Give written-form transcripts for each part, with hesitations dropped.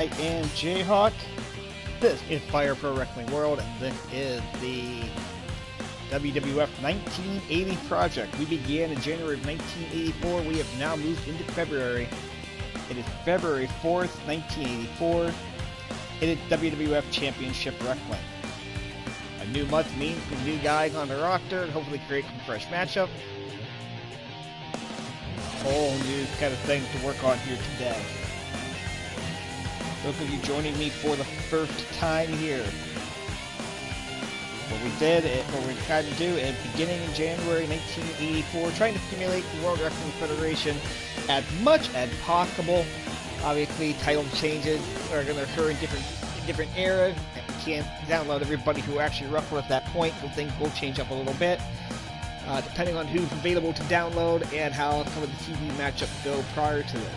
And Jayhawk. This is Fire Pro Wrestling World, and this is the WWF 1980 project. We began in January of 1984. We have now moved into February. It is February 4th, 1984. It is WWF Championship Wrestling. A new month means some new guys on the roster and hopefully create some fresh matchup. Whole new kind of things to work on here today. Those of you joining me for the first time here. What we tried to do is beginning in January 1984, trying to simulate the World Wrestling Federation as much as possible. Obviously, title changes are going to occur in different eras. We can't download everybody who actually wrestled at that point, so things will change up a little bit. Depending on who's available to download and how some of the TV matchups go prior to it.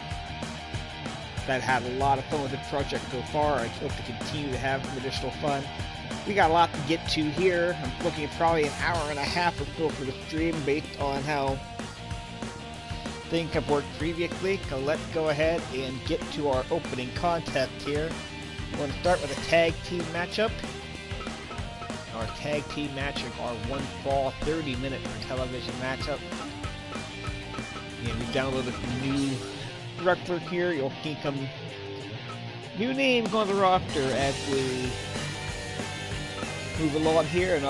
I've had a lot of fun with the project so far. I hope to continue to have some additional fun. We got a lot to get to here. I'm looking at probably an hour and a half or so for the stream based on how things have worked previously. So let's go ahead and get to our opening contest here. We're going to start with a tag team matchup. Our tag team matchup, our one fall 30-minute television matchup. And we downloaded a new wrestler here. You'll see some new names on the roster as we move along here in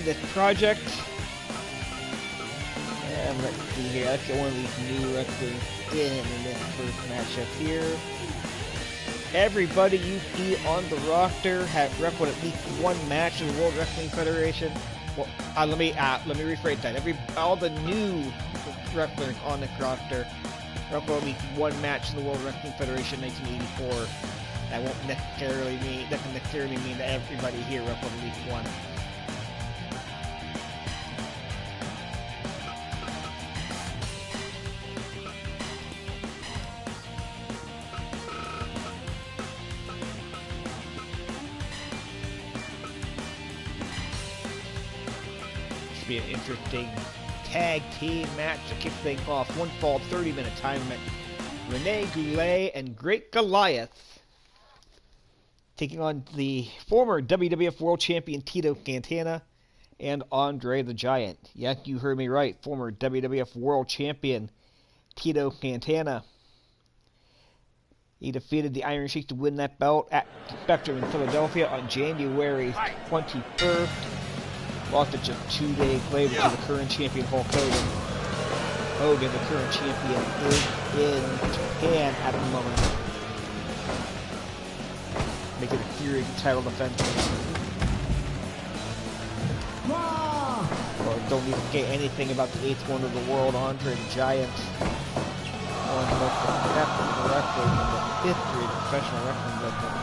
this project. And let's see here. Let's get one of these new wrestlers in this first matchup here. Everybody you see on the roster have wrestled at least one match in the World Wrestling Federation. Well, let me rephrase that. All the new wrestlers on this roster wrestled at least one match in the World Wrestling Federation 1984. That doesn't necessarily mean that everybody here wrestled at least one. Be an interesting tag team match to kick things off. One fall, 30-minute time limit. Rene Goulet and Great Goliath taking on the former WWF World Champion Tito Santana and Andre the Giant. Yes, you heard me right. Former WWF World Champion Tito Santana. He defeated the Iron Sheik to win that belt at Spectrum in Philadelphia on January 21st. Lost it just 2 days later to the current champion Hulk Hogan. Hogan, the current champion, is in Japan at the moment. Making a series of title defenses. Well, don't need to say anything about the 8th wonder of the world, Andre the Giant. One of the most successful wrestlers in the history of professional wrestling business.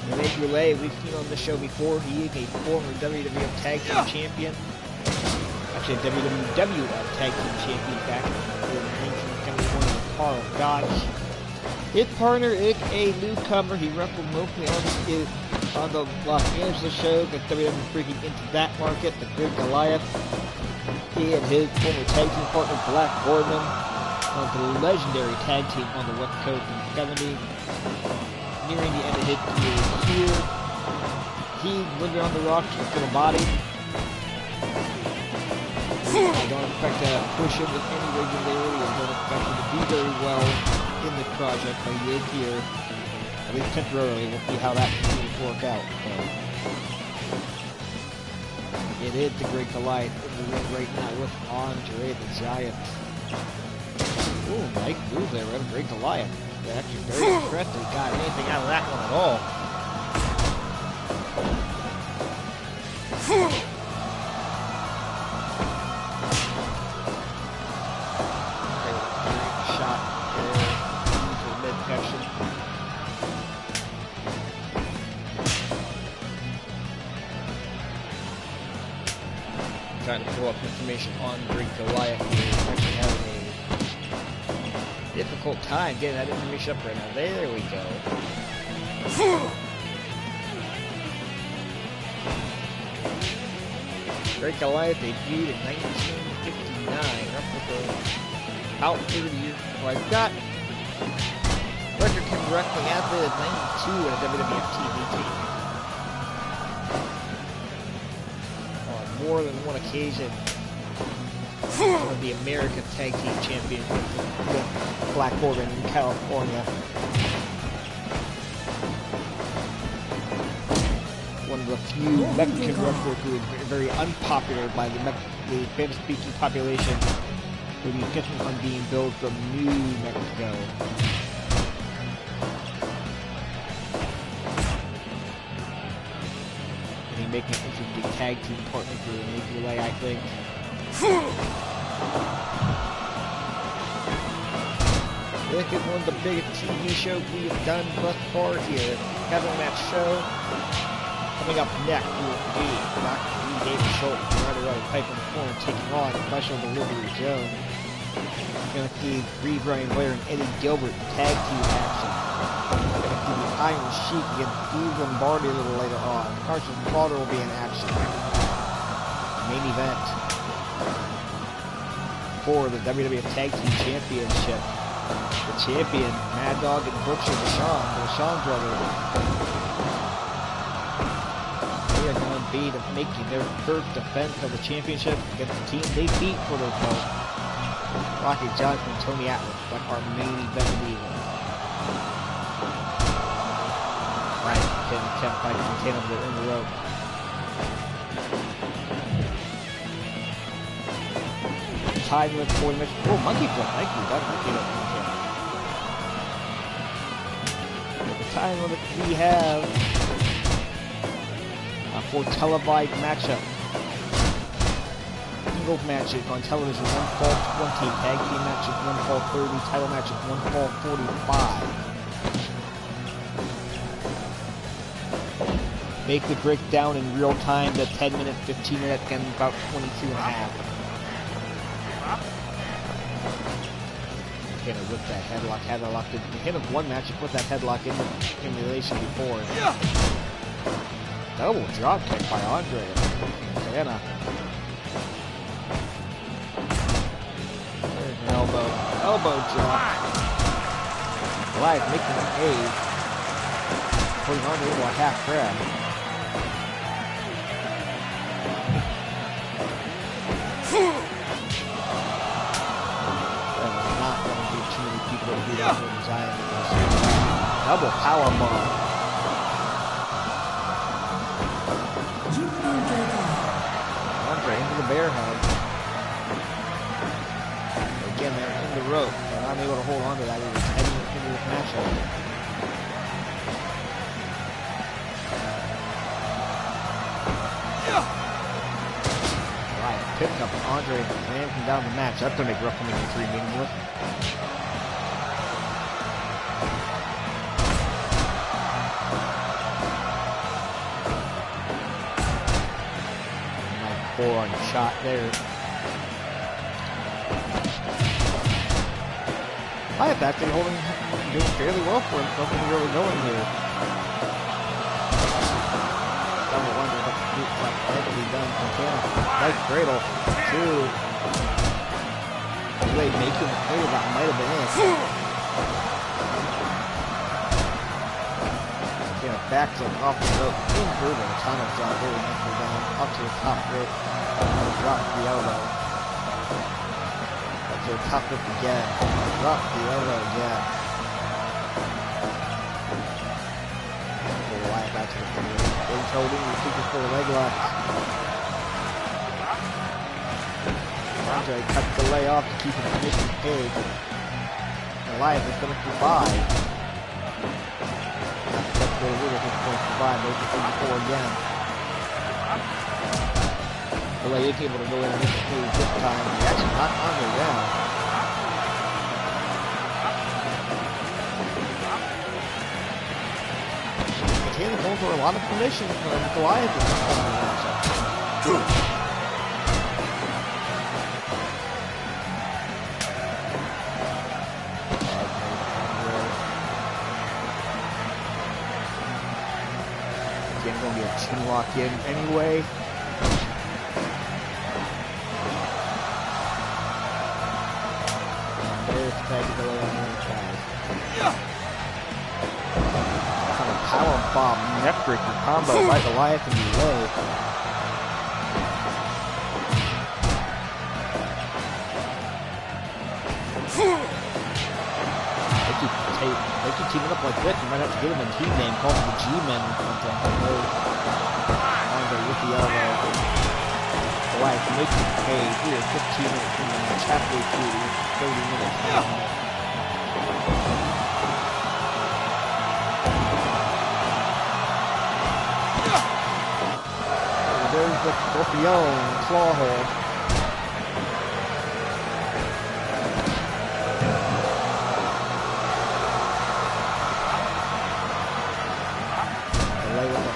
Rene Goulet, we've seen on the show before. He is a former WWF Tag Team Champion. Actually, a WWF Tag Team Champion back in 1971 with Carl Gotch. His partner is a newcomer. He wrestled mostly on the Los Angeles show because WWF breaking into that market, the Great Goliath. He and his former tag team partner, Black Gordon, on the legendary tag team on the West Coast in the 70s. Nearing the end of his career here. He, when you're on the roster, is still a body. I don't expect to push him with any regularity. I don't expect him to do very well in this project, but he is here, at least temporarily. We'll see how that continues to work out. It is the Great Goliath in the ring right now with Andre the Giant. Ooh, nice move there, right? Great Goliath. They're actually very impressed they got anything out of that one at all. Great shot there into the midsection. I'm trying to pull up information on Great Goliath here. Actually having a difficult time getting that information up right now. There we go. Great Goliath debuted in 1959, roughly about 30 years before. I've got Record King Wrestling athlete at 92 in a WWF TV team. On more than one occasion, one of the American Tag Team Champions with Black Organ in California. One of the few Mexican wrestlers who is very unpopular by the Spanish-speaking population, with the intention on being billed from New Mexico. And he making an interesting tag team partner for Major Way, I think. This is one of the biggest TV shows we have done thus far here. Having that show. Coming up next, we will be Dr. E. David Schultz, Ryder Piper Corner, taking on Special Delivery Jones. We're going to see Bree Brian Ware and Eddie Gilbert tag team action. We're going to see the Iron Sheik against Steve Lombardi a little later on. Carson Slaughter will be in action. Main event for the WWF Tag Team Championship. The champion, Mad Dog and Butcher Vachon, the Vachon brothers. They are going to be making their first defense of the championship against the team they beat for their belt. Rocky Johnson and Tony Atlas, like our main event leaders. Right, can't fight to contain them in the rope. Time limit for the match. Oh, monkey flip, thank you. That's monkey flip. The time limit we have for televised matchup. Singles matches on television, 1 fall 20, tag team matches 1 fall 30, title matches 1 fall 45. Make the breakdown in real time, the 10 minutes, 15 minutes, and about 22 and a half. Again, with that headlock, in the hit of one match, you put that headlock in relation before. Yeah. Double drop kick by Andre. Diana. There's an elbow drop. Live making an A. Putting Andre into a half grab. Not going to be too many people to do that for Zion. Double powerbomb. Andre into the bear hug. Again, they're in the rope. They're not able to hold on to that even heading into this matchup. Right, picking up Andre and ramming down the match. That's going to make WrestleMania 3 meaningless. On shot there. Wyatt's actually doing fairly well for himself when he's really going here. Some wonder what the group like heavily done from Canada. Nice cradle. 2. Really making the cradle that might have been it. Back to off the rope. Improving the tunnel job very nicely down up to the top rope. Drop the elbow. Up to the top rope again. Drop the elbow again. Pull Wyatt back to the finger. He's holding the super full leg lock. Andre cuts the lay off to keep him position big. And Wyatt is going to survive. At this point, survive. There's the 34 again. Well, he's able to go in and hit the food this time. He actually knocked Andre down. Taylor going for a lot of permission from Goliath in this part of the matchup. Again, going to be a chin lock in anyway. There's tag to go on the inside. bomb neckbreaker combo by Goliath and below. They keep teaming up like this. You might have to give them a team name called the G-Men or something. Andre with the elbow. Goliath makes it pay. We are 15 minutes from the match, halfway through 30 minutes now. There's the Scorpion claw hold.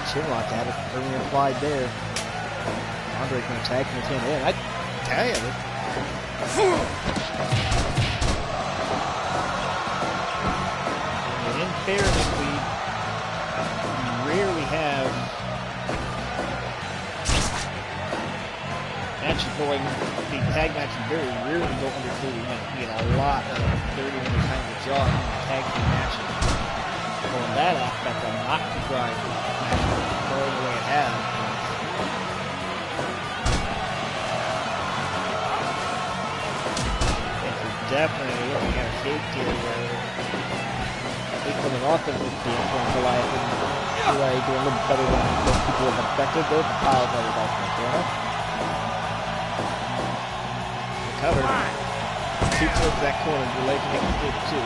Chin lock had it firmly applied there. Andre can attack him with him in. I tell you. And in fairness, we rarely have matches going, the tag matches very rarely go under 30 minutes. We get a lot of 30-minute time to jaw in the tag team matches. So in that aspect, I'm not surprised going the way it has. It's definitely looking at a case here where at least from an offensive standpoint, Goliath and Ray doing a little better than most people have expected. There's the pile better by Santana. Recovered. Keep towards that corner. Delay can make a mistake too.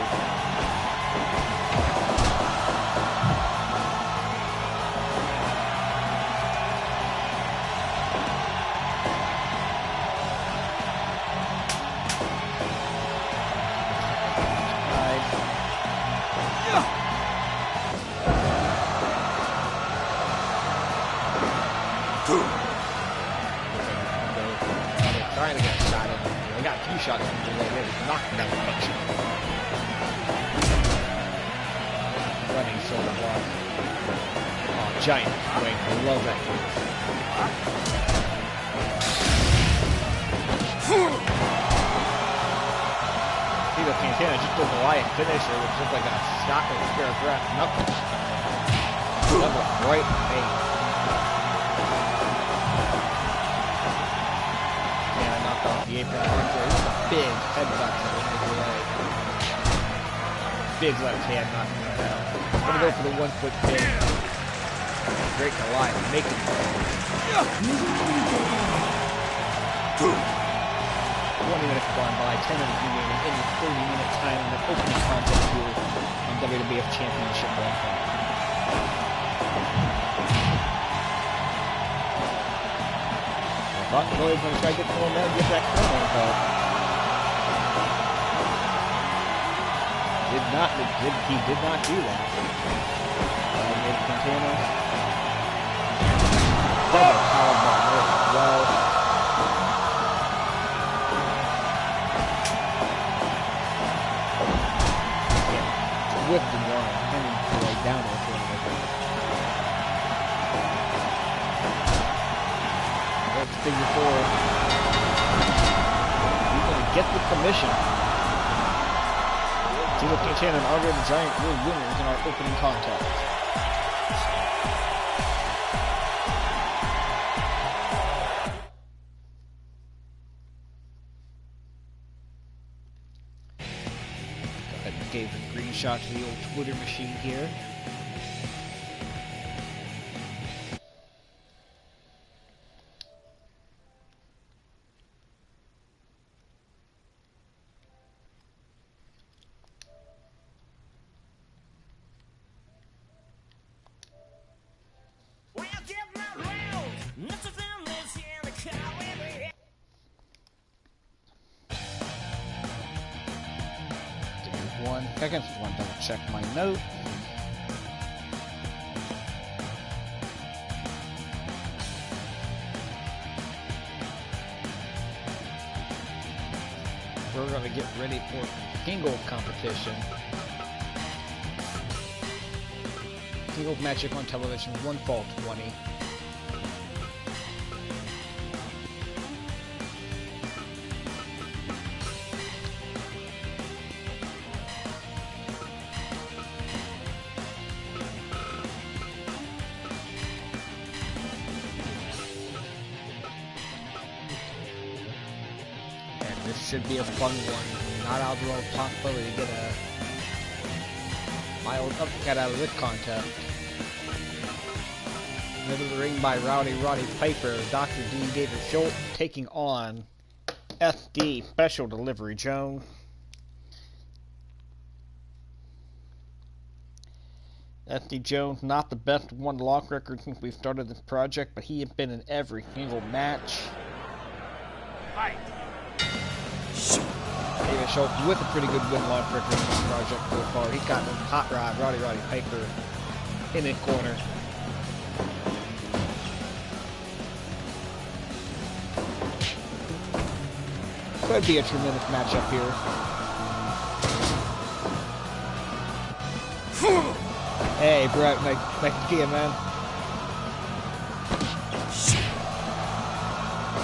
Trying to get a shot in. They got a few shots in the way. They was knocking down the function. Running shoulder block. Oh, giant wing. I love that move. Tito Santana just did the Goliath finisher, which looked like a shot with a spare breath. Nothing. Double right in the face. The apron Andre, big headbutt to the leg. Big left hand knocking him down. Gonna go for the 1 foot pin. Great Goliath, make it. 20 minutes gone by, 10 minutes remaining in the 30-minute time in the opening contest here on WWF Championship Wrestling. Thought Billy's going to try to get the momentum, get that corner, but he did not do that. Made Santana. Double powerbomb there as well. Yeah, whipped and one, pinning to lay down there for him. Figure four. He's going to get the commission. Tito Santana and Andre the Giant were winners in our opening contest. Go ahead and give a green shot to the old Twitter machine here. Just want to double check my note. We're going to get ready for singles competition. Singles matchup on television, 1 fall 20. This should be a fun one. Not out of the wrong possibility to get a mild upcut out of this contest. Middle of the ring by Roddy Piper. Dr. D. David Schultz taking on SD Special Delivery Jones. SD Jones, not the best one-loss record since we started this project, but he has been in every single match. Fight. David Schultz with a pretty good win-loss record in this project so far. He's got Hot Rod, Roddy Piper in his corner. Could be a tremendous matchup here. Hey, Brett, nice to see you, man.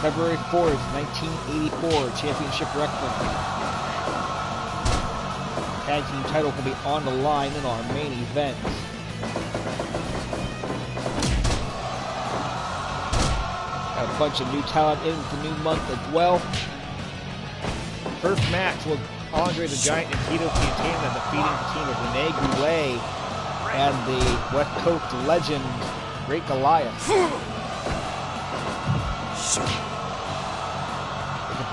February 4th, 1984, Championship Wrestling. Tag team title will be on the line in our main event. Got a bunch of new talent in the new month as well. First match was Andre the Giant and Tito Santana defeating the team of Rene Goulet and the West Coast legend Great Goliath.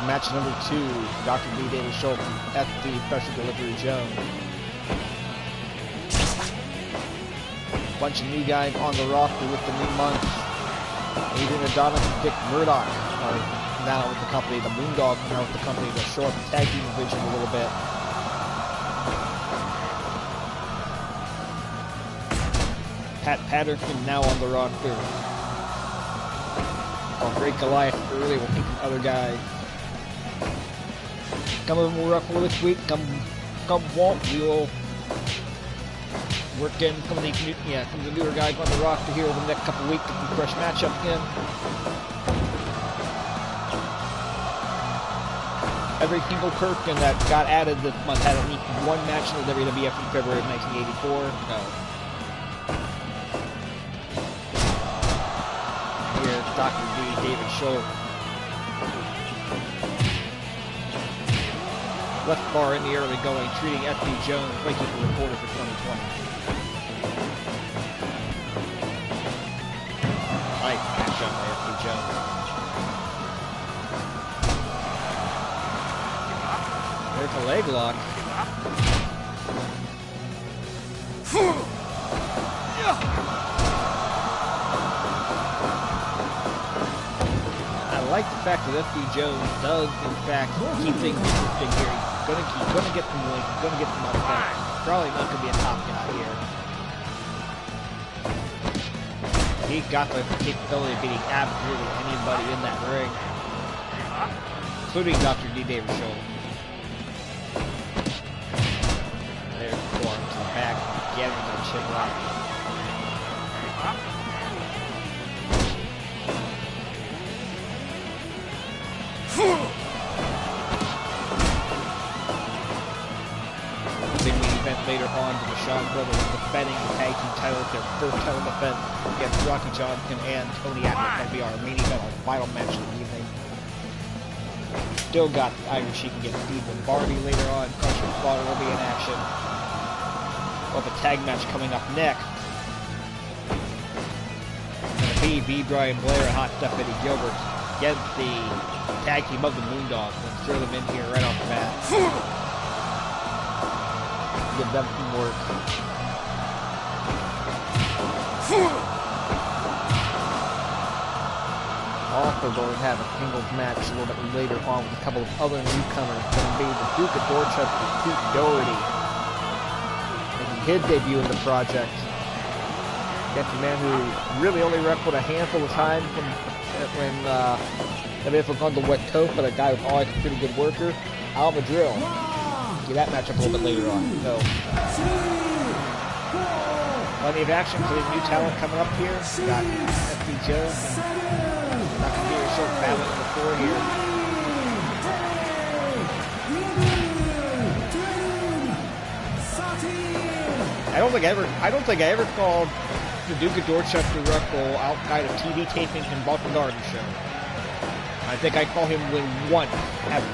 Match number 2, Dr. D. David Schultz at the Special Delivery Jones. Bunch of new guys on the roster with the new month. Adrian Adonis and Dick Murdoch are now with the company. The Moondogs now with the company to show up the tag team division a little bit. Pat Patterson now on the roster. Great Goliath earlier with the other guys. Some of them will wrestle this week, some won't. We will work in some of the newer guys on the roster here over the next couple of weeks, get some fresh matchups in. Every single person that got added this month had at least one match in the WWF in February of 1984. Here's Dr. D. David Schultz. Left bar in the early going, treating SD Jones like he's a reporter for 2020. Nice matchup by SD Jones. There's a leg lock. I like the fact that SD Jones does, in fact, keep things interesting here. He's gonna get some wins, he's gonna get some upsets. Probably not gonna be a top guy here. He's got the capability of beating absolutely anybody in that ring, including Dr. D. David Schultz. There's the forearm to the back, again with that chin lock. Later on, the Vachon brothers defending the tag team title, their first title defense against Rocky Johnson and Tony Atlas. That'll be our main event, our final match of the evening. Still got Iron Sheik against Steve Lombardi later on. Crusher Slaughter will be in action. We'll have a tag match coming up next. It's going to be Brian Blair and Hot Stuff Eddie Gilbert against the tag team of the Moondogs. Let's throw them in here right off the bat. Give them some work. Also going to have a singles match a little bit later on with a couple of other newcomers. It's going to be the Duke of Dorchester, Pete Doherty, making his debut in the project. Against a man who really only wrestled a handful of times when WWF was on the West Coast, but a guy who's always a pretty good worker, Al Madrill. See that matchup a little bit later on. So, plenty of action for the new talent coming up here. We got SD Jones and Dr. D. Schultz battling on the floor here. I don't think I ever called the Duke of Dorchester wrestle outside of TV tapings and Boston Garden show. I think I call him win once ever.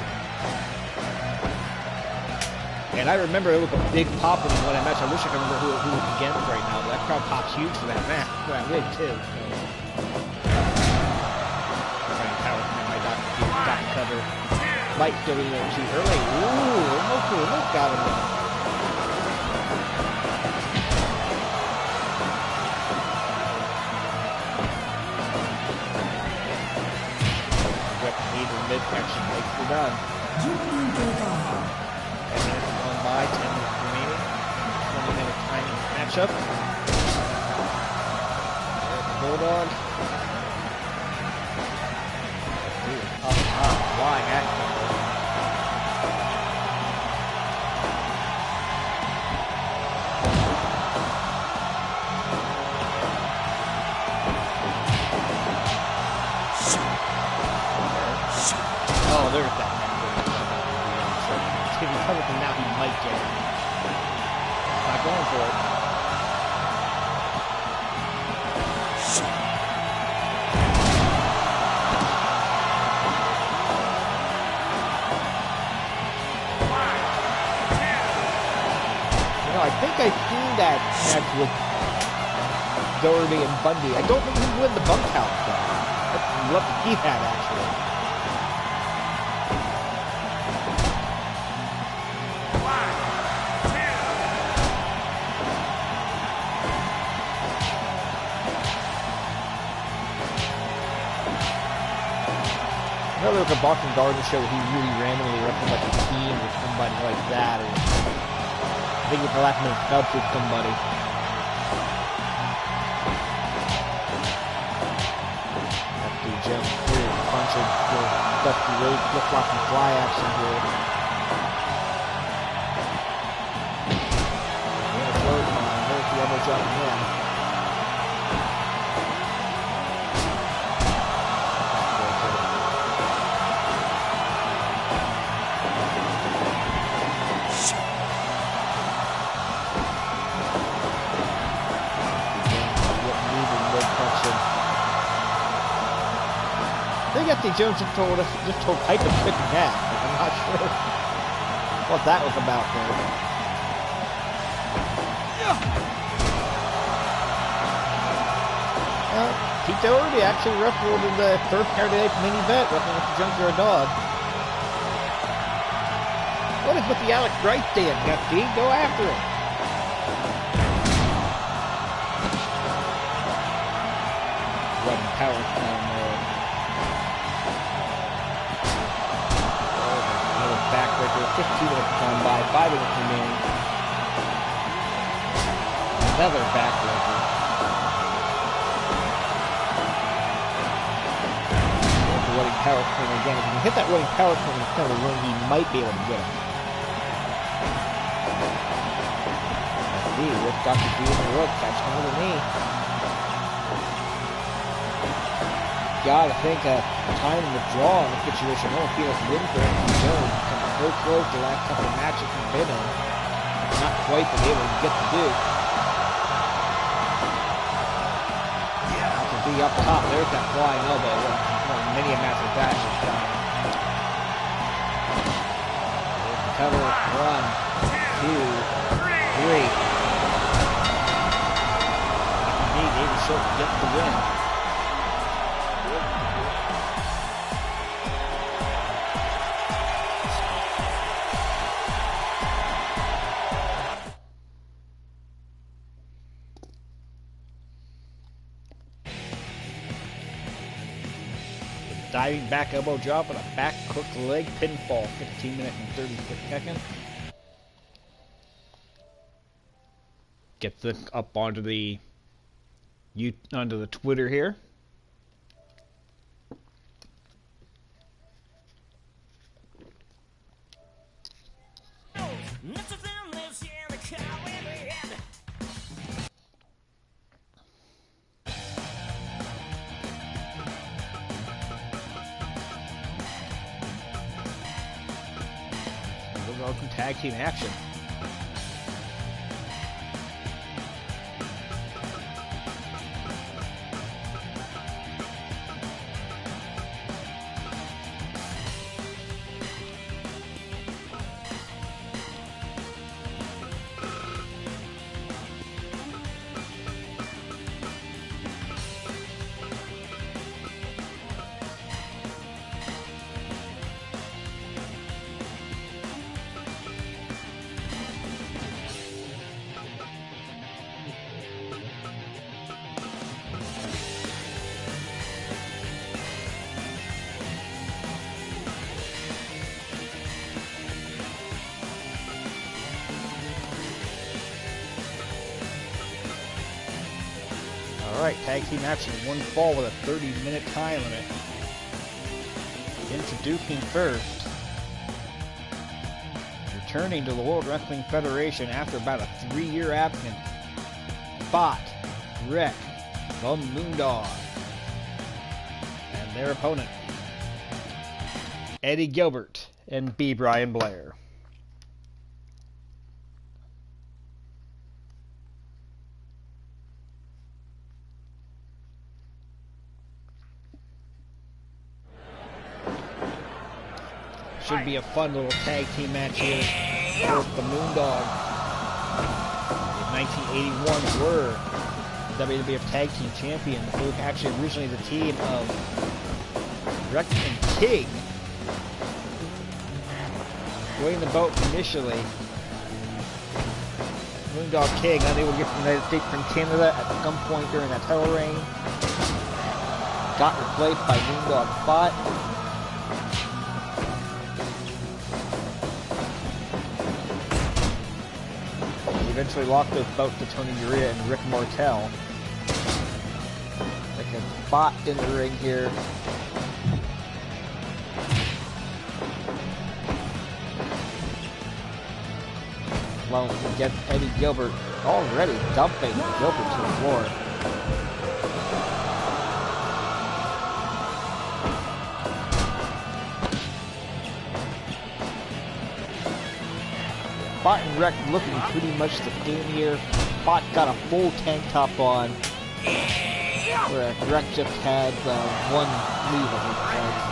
And I remember it was a big pop when I match. I wish I could remember who it was against right now, but that crowd pops huge for that match, for that win too. Trying to power from my Dr. Cutter. Might still be a little too early. Ooh, almost got him there. Mid-action nicely done. 10 minutes gone by, 10 minutes remaining. 20-minute timing matchup. Bulldog. Flying action. Oh, there's that man. If he covers him now, he might get it. Not going for it. You know, I think I've seen that match with Doherty and Bundy. I don't think he won the bunkhouse though. I'd love to see that actually. I know there was a Boston Garden show where he really randomly wrestled like a team with somebody like that, or I think with the last minute subs with somebody. Dusty Jones here, punching for Dusty Rhodes, flip-flop and fly action here. And a third time, there's the elbow drop again. I think Dusty Jones just told Pipe to quit the gas. I'm not sure what that was about there. Pete Doherty actually wrestled in the first Saturday Night main event, wrestling with the Junkyard Dog. What is with the Alex Wright stand, Dusty? Go after him. Running power slam there. Another backbreaker. 15 minutes gone by. 5 minutes remaining. Another backbreaker. Running power slam again. If you can hit that running power slam in the center of the ring, he might be able to get it. Let's see, with Dr. D in the rope, catching him with a knee. Gotta think time to withdraw in the situation. I don't feel like win for Dusty Jones. Come so close the last couple of matches he's been in. Not quite been able to get to do. Dr. D up top. There's that flying elbow. Many a match with that is done. There's the cover. 1, 2, 3. David Schultz gets the win. Diving back elbow drop and a back hook leg pinfall. 15 minutes and 36 seconds. Get this up onto the Twitter here. Welcome tag team action. Alright, tag team action, one fall with a 30-minute time limit. Introducing first, returning to the World Wrestling Federation after about a 3-year absence, Bot, Wreck, the Moondog, and their opponent, Eddie Gilbert and B. Brian Blair. Should be a fun little tag team match here with the Moondog. In 1981 were WWF Tag Team Champions. They were actually originally the team of Wreck and King. Winning the belt initially. Moondog King unable to get from the United States from Canada at some point during that title reign. Got replaced by Moondog Bot. Eventually lost those belts to Tony Urea and Rick Martel. Like a Bot in the ring here. Well, we get Eddie Gilbert already dumping Gilbert to the floor. Bot and Wreck looking pretty much the same here. Bot got a full tank top on, where Wreck just had one sleeve of his legs.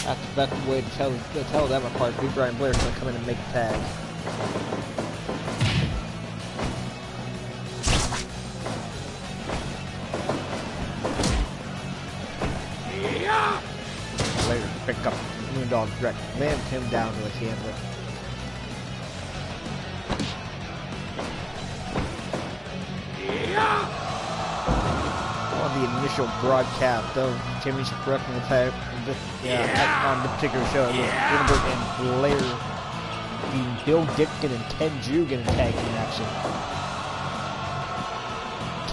That's the best way to tell them apart. B. Brian Blair's gonna come in and make a tag. Later pick up Moondog's Wreck, land him down to a camera. On the initial broadcast of Championship Wrestling on the particular show, it was Gilbert and Blair beating Bill Dixon and Ken Jugan in tag team action.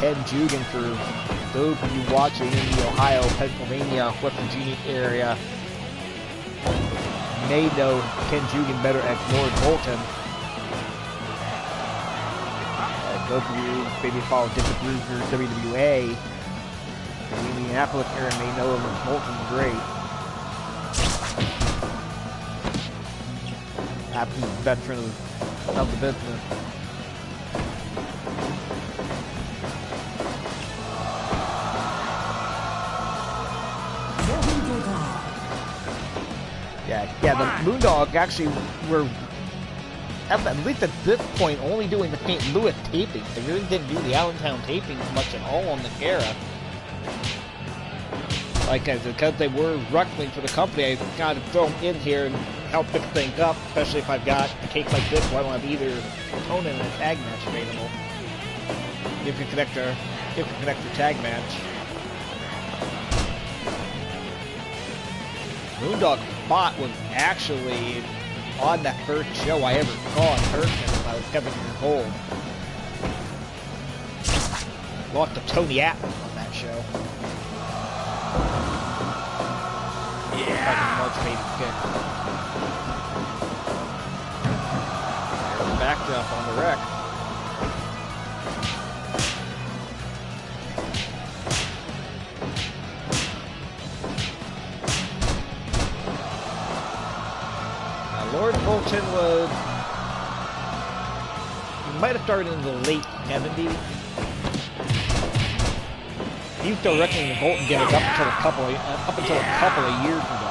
Ken Jugan, for those of you watching in the Ohio, Pennsylvania, West Virginia area, may know Ken Jugan better as Lord Bolton. Those of you who maybe follow different groups or WWA, in the Indianapolis area may know him as Bolton the Great. Absolute veteran of the business. Yeah, the Moondog actually were, at least at this point, only doing the St. Louis tapings. They really didn't do the Allentown tapings much at all on the era. Like, because they were wrestling for the company, I kind of throw them in here and help pick things up, especially if I've got a case like this where I don't have either opponent in a tag match available. If you connect your tag match. Moondog Bot was actually on that first show I ever saw in person when I was 7 years old. Lost to Tony Atlas on that show. Back in March of '86. There's the backdrop on the Wreck. Lord Bolton was, he might have started in the late 70s. He was still wrestling the Bolton gimmick up until a couple of years ago.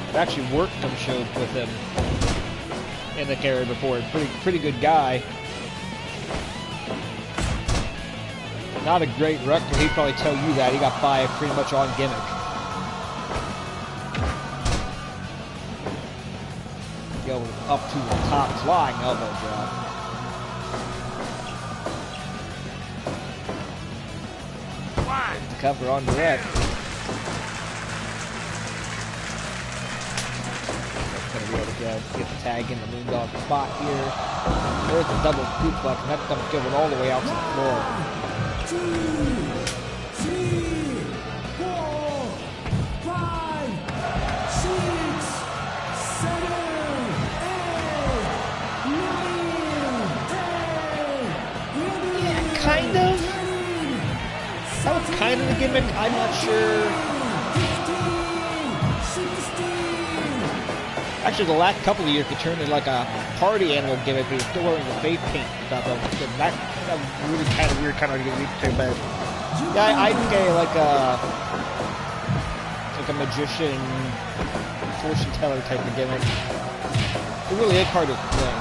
I've actually worked some shows with him in the area before. Pretty good guy. Not a great wrestler. He'd probably tell you that. He got by pretty much on gimmick. Go up to the top, flying elbow drop. The cover on the Wreck. going to be able to get the tag in the Moondog spot here. There's the double suplex, and that comes going all the way out to the floor. 2, 3, 4, 5, 6, 7, 8, 9, 10, 11, Yeah, kind of. That was kind of the gimmick. I'm not sure. 15, 16. Actually, the last couple of years, it turned into like a party animal gimmick, but he's still wearing the face paint stuff. That was really kind of weird, kind of unique to, but yeah, I'd say like a magician, fortune teller type of gimmick. It really is hard to explain.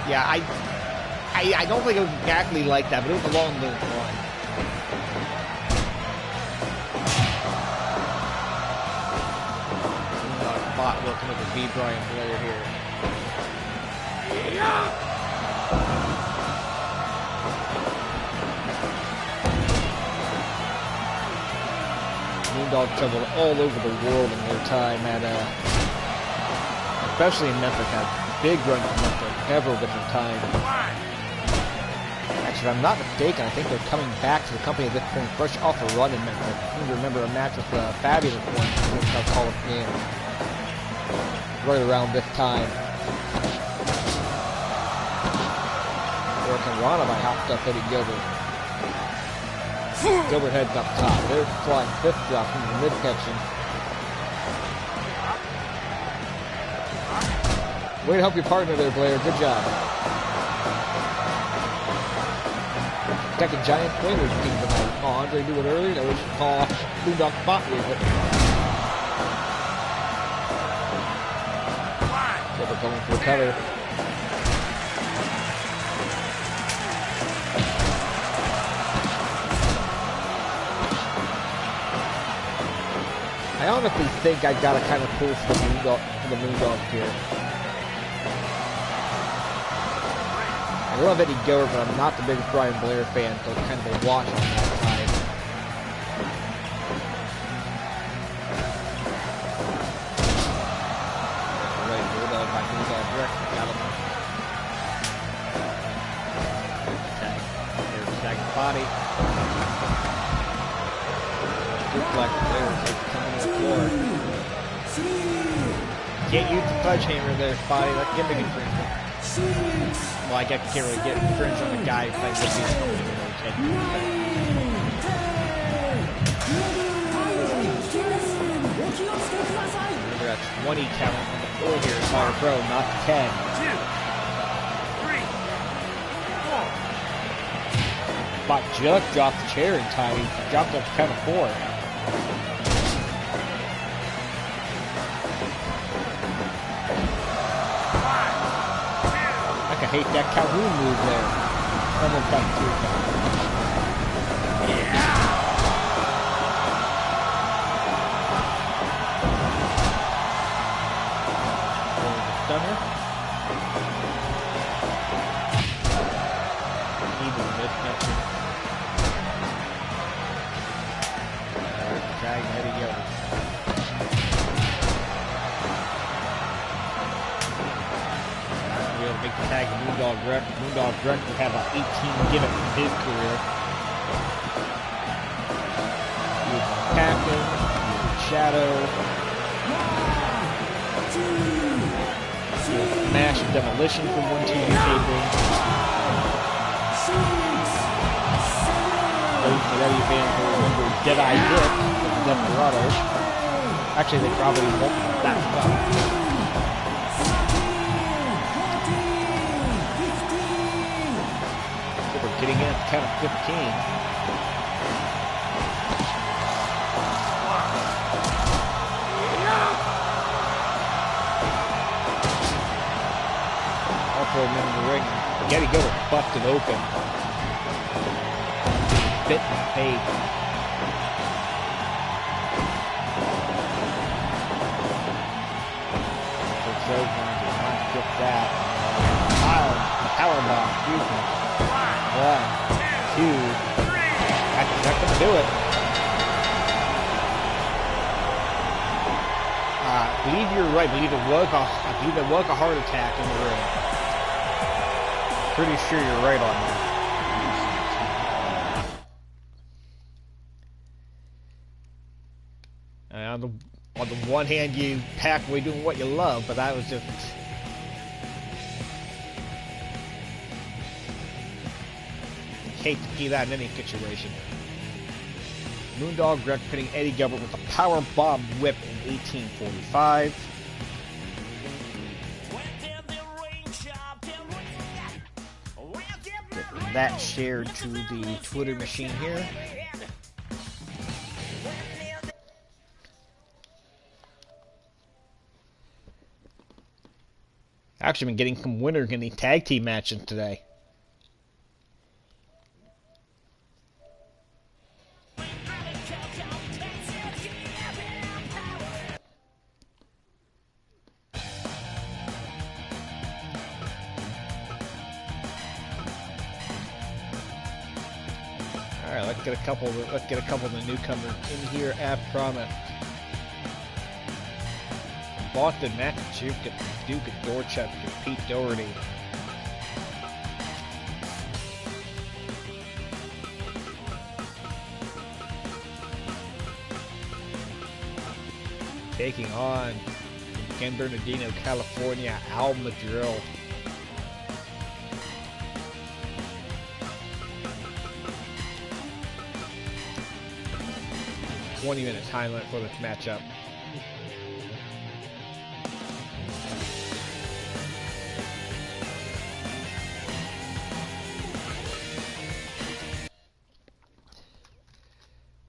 Yeah, I don't think it was exactly like that, but it was along those lines. Spot working with the V. Brian Blair here. Moondog traveled all over the world in their time at, especially in Memphis, had a big run in Memphis, several different times. Actually, if I'm not mistaken, I think they're coming back to the company at this point, fresh off a run in Memphis. I seem to remember a match with the Fabulous One, which I'll call it in. Right around this time. Working Rana by hot stuff Eddie Gilbert. Gilbert heads up top. There's flying fist drop from the midsection. Way to help your partner there, Blair. Good job. Second giant flamers team tonight. Oh, Andre knew it earlier. That we should call Moondog spot with it. Gilbert going for the cover. I honestly think I got to kind of pull for the Moondog here. I love Eddie Gilbert, but I'm not the biggest Brian Blair fan, so it's kind of a wash on that side. Alright, Bulldog by Moondog direct. Got him. Tag. There's tag the body. Suplex there. Takes the time on the floor. Can't use the sledgehammer there, Spotty. That's gimmick infringement. Well, I guess you can't really get infringed on the guy playing with these companies. Remember, that's 20 count on the floor here. Fire Pro, not 10. 2, 3, 4. Spot just dropped the chair in time. He dropped up to count of 4. I hate that Calhoun move there. Almost got 2 count. Yeah. Stunner. Even mismatch. Alright, tag Eddie Gilbert. Make the tag of Moondog Direct. Moondog Direct would have about 18 gimmicks in his career. He was the captain, he was the shadow. He was the Mash and Demolition from one TV taping. Those Fidelity fans will remember Dead-Eye Dick from the Desperado. Actually, they probably won't that stuff. Getting in at the count of 15. Also in the ring, Eddie Gilbert busted open. Bit in the face. So Joe did not get that. Powerbomb, excuse me. 1, 2. That's not going to do it. I believe you're right. I believe it was a heart attack in the ring. Pretty sure you're right on that. On the one hand, you pack away doing what you love, but that was just... hate to see that in any situation. Moondog Greg pinning Eddie Gilbert with a power bomb whip in 1845. Get that shared to the Twitter machine here. Actually been getting some winners in the tag team matches today. Alright, let's get a couple of the newcomers in here as promised. Boston, Massachusetts, Duke of Dorchester, Pete Doherty. Taking on San Bernardino, California, Al Madrill. "20-minute time limit for this matchup.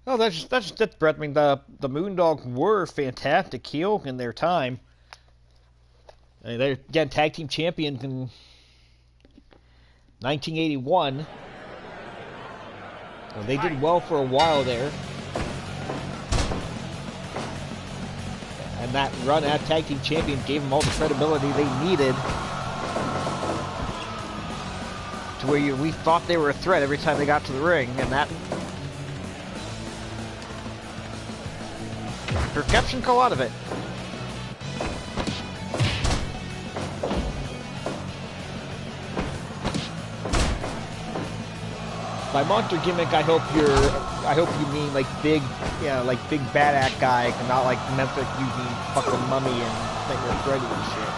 Oh, that's Brett. I mean, the Moondogs were fantastic heel in their time. I mean, they're again tag team champions in 1981. So they did well for a while there. And that run at tag team champion gave them all the credibility they needed to where we thought they were a threat every time they got to the ring, and that perception call out of it. By monster gimmick, I hope you mean like big, like big bad act guy, and not like Memphis using fucking Mummy and Nightmare Freddy and shit.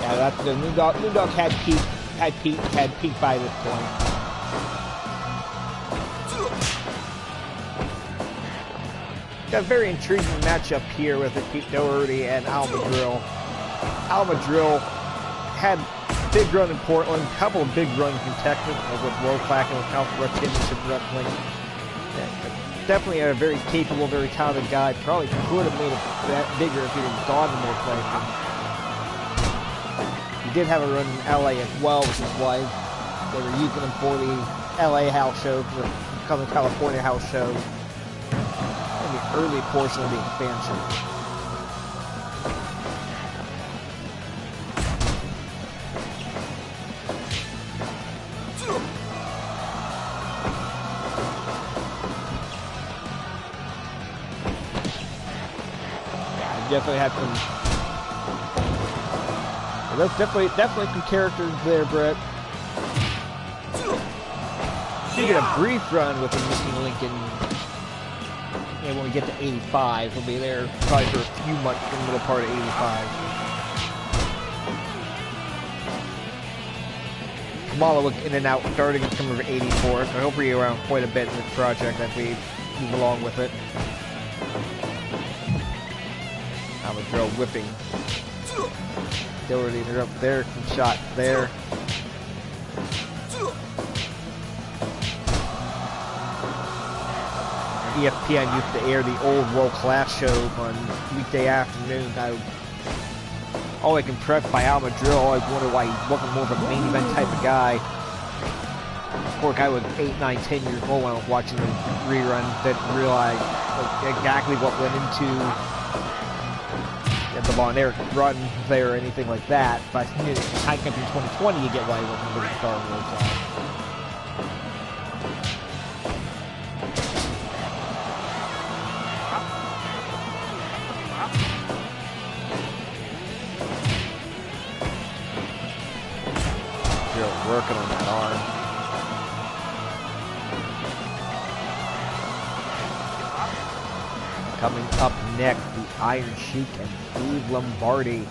Yeah, that's the Moondog had peaked by this point. Got a very intriguing matchup here with Pete Doherty and Al Madrill. Al Madrill had a big run in Portland, a couple of big runs in Texas with World Class and with Southwest Championship Wrestling. Yeah, definitely a very capable, very talented guy. Probably could have made it bigger if he had gone to more places. He did have a run in LA as well, which is why they were using him for the LA house shows, the Southern California house shows. Early portion of the expansion. Yeah, definitely had some. There's definitely some characters there, Brett. You get a brief run with the Missing Lincoln. And when we get to 85, we'll be there probably for a few months in the middle part of 85. Kamala was in and out starting in summer of 84, so I hope we're around quite a bit in this project as we move along with it. Al Madrill whipping. Doherty, they're up there, some shots there. ESPN used to air the old World Class show on weekday afternoons. I was always impressed by Al Madrill. I always wondered why he wasn't more of a main event type of guy. Poor guy was 8, 9, 10 years old when I was watching the reruns. Didn't realize exactly what went into the Von Erich run there or anything like that. But in High Country 2020, you get why he wasn't really Star Wars on. Still working on that arm. Coming up next, the Iron Sheik and Steve Lombardi.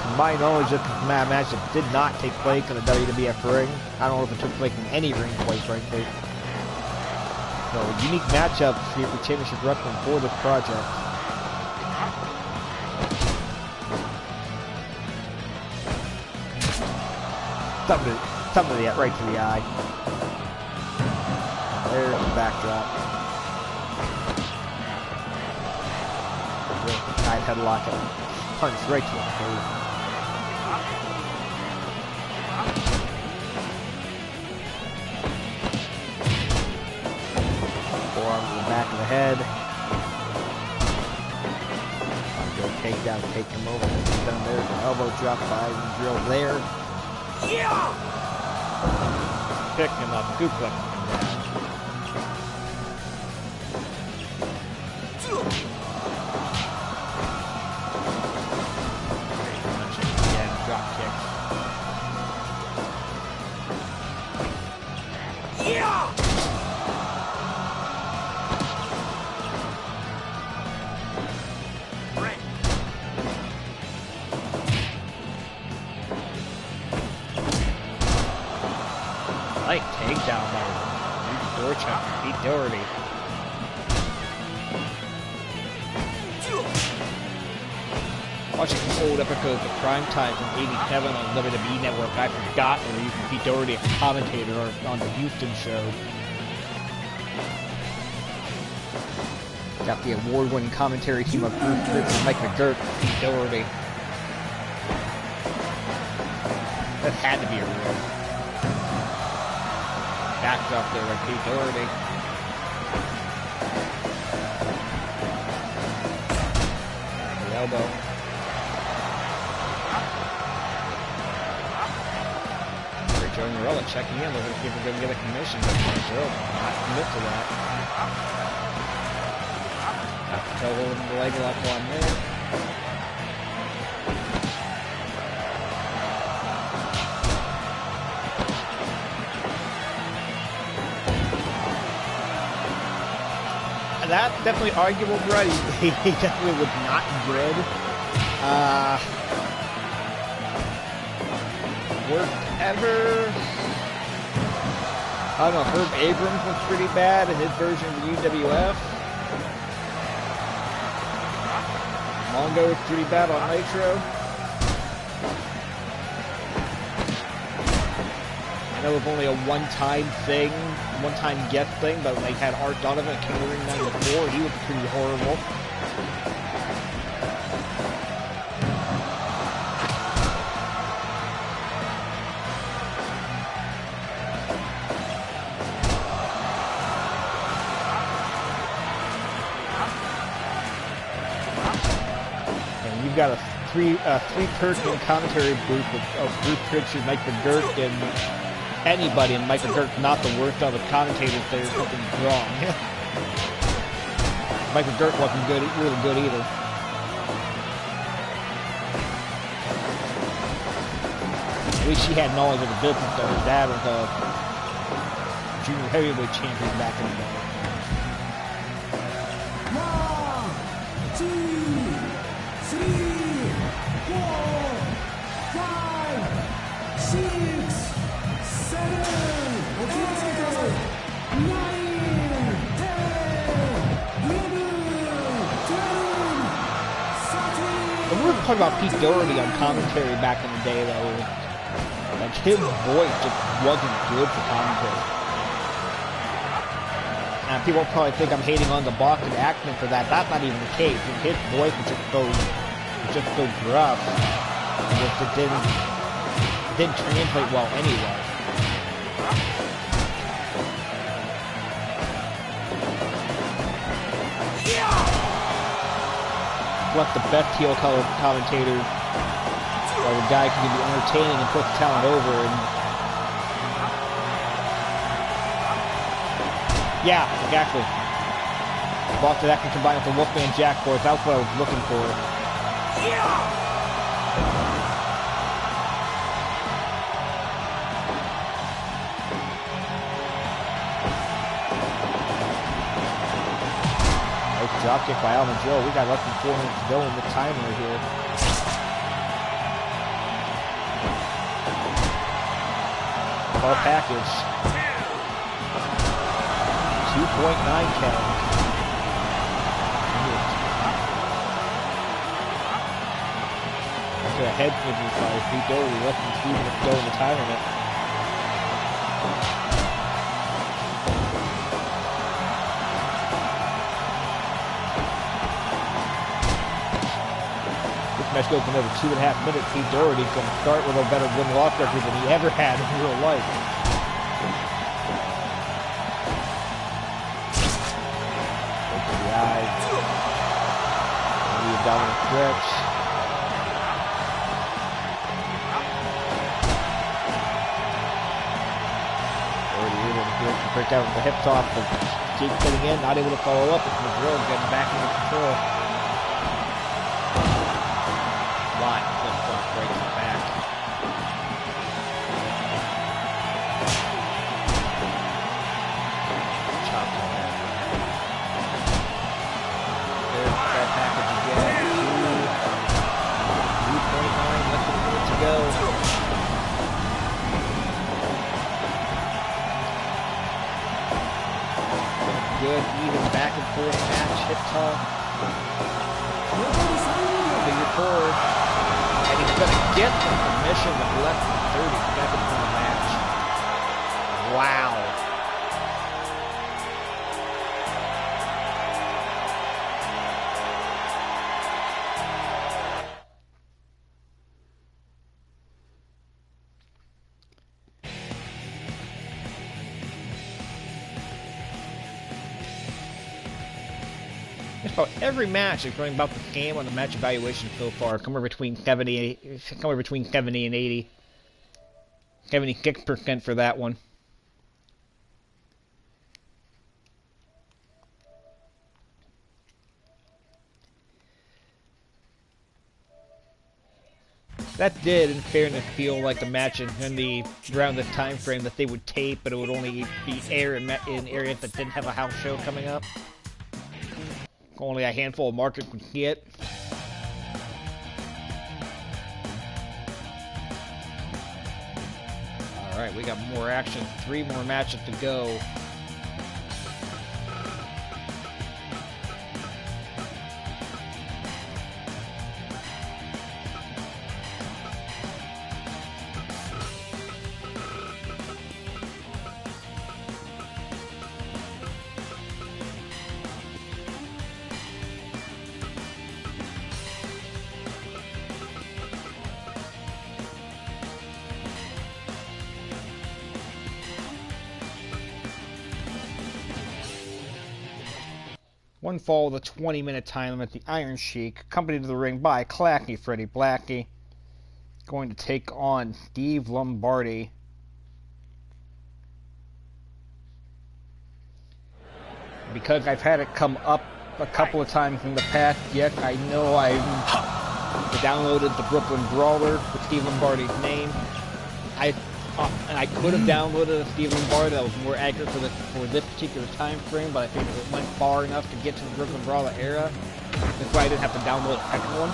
To my knowledge, this match did not take place in the WWF ring. I don't know if it took place in any ring, quite frankly. So, unique matchups here for Championship Wrestling for this project. Something right to the eye. There's the backdrop. Side headlock and punch right to the face. Forearm to the back of the head. Good takedown, take him over. Down there, elbow drop by drill there. Yeah! Pick him up, suplex him down. Again, drop kick. Yeah! Like takedown by Dorchuk, Pete Doherty. Watching some old episodes of Prime Time from '87 on WWE Network, I forgot they were using Pete Doherty as a commentator on the Houston show. Got the award-winning commentary team of Bruce Fitz and Mike McGurk, Pete Doherty. That had to be a real. Backed up there by Pete Doherty. The elbow. Joe Norella checking in, looking to see if we're going to get a commission, but Joe not commit to that. Got the toe holding the leg lock on there. That's definitely arguable, Brett. He definitely was not good. Worst ever. I don't know. Herb Abrams was pretty bad in his version of the UWF. Mongo was pretty bad on Nitro. I know it was only a one-time thing, one-time guest thing, but they had Art Donovan came to the ring night before. He was pretty horrible. You've got a three-person commentary booth of Bruce Pritchard, Mike McGurk, and anybody, and Mike McGurk's not the worst of the commentators. There's something wrong. Mike McGurk wasn't good, really good either. At least she had knowledge of the business, though. His dad was a junior heavyweight champion back in the day. 1, 2, 3, 4, 5, 6, 7, 8, 9, 10, 11, 12, 13. The weird part about Pete Doherty on commentary back in the day, though, is like his voice just wasn't good for commentary. Now, people probably think I'm hating on the Boston accent for that. That's not even the case. His voice was just so gruff. It didn't translate well anyway. select the best heel color commentator, or the guy who can be entertaining and put the talent over. And yeah, exactly. Boston that can combine with the Wolfman Jack Force. That's what I was looking for. Nice dropkick by Alvin Joe. We got less than 4 minutes to go in the timer here. Ball package. 2.9 count. After a head injury by Pete Doherty, less than 3 minutes to go in the timer. This match goes for another 2.5 minutes. Pete Doherty's going to start with a better win-loss record than he ever had in real life. Dominant stretch. Already able to break out with the hip toss, but Jake getting in, not able to follow up. It's McGrill getting back into control. Line flip flop breaking it back. Chop on that. There's that package again. 3.9, less than a minute to go. Good, even back and forth match. Hip toss. Figure forward. And he's going to get the submission with less than 30 seconds in the match. Wow. About every match is going about the same on the match evaluation so far, somewhere between 70 and 80. 76% for that one. That did, in fairness, feel like a match in the around this time frame that they would tape, but it would only be aired in areas that didn't have a house show coming up. Only a handful of markets would see it. Alright, we got more action. 3 more matches to go. One fall with a 20-minute time limit, the Iron Sheik, accompanied to the ring by Clacky Freddie Blackie, going to take on Steve Lombardi. Because I've had it come up a couple of times in the past, yes, I know I downloaded the Brooklyn Brawler with Steve Lombardi's name. And I could have downloaded a Steve Lombardi that was more accurate for this particular time frame, but I think it went far enough to get to the Brooklyn Brawler era. That's why I didn't have to download a second one.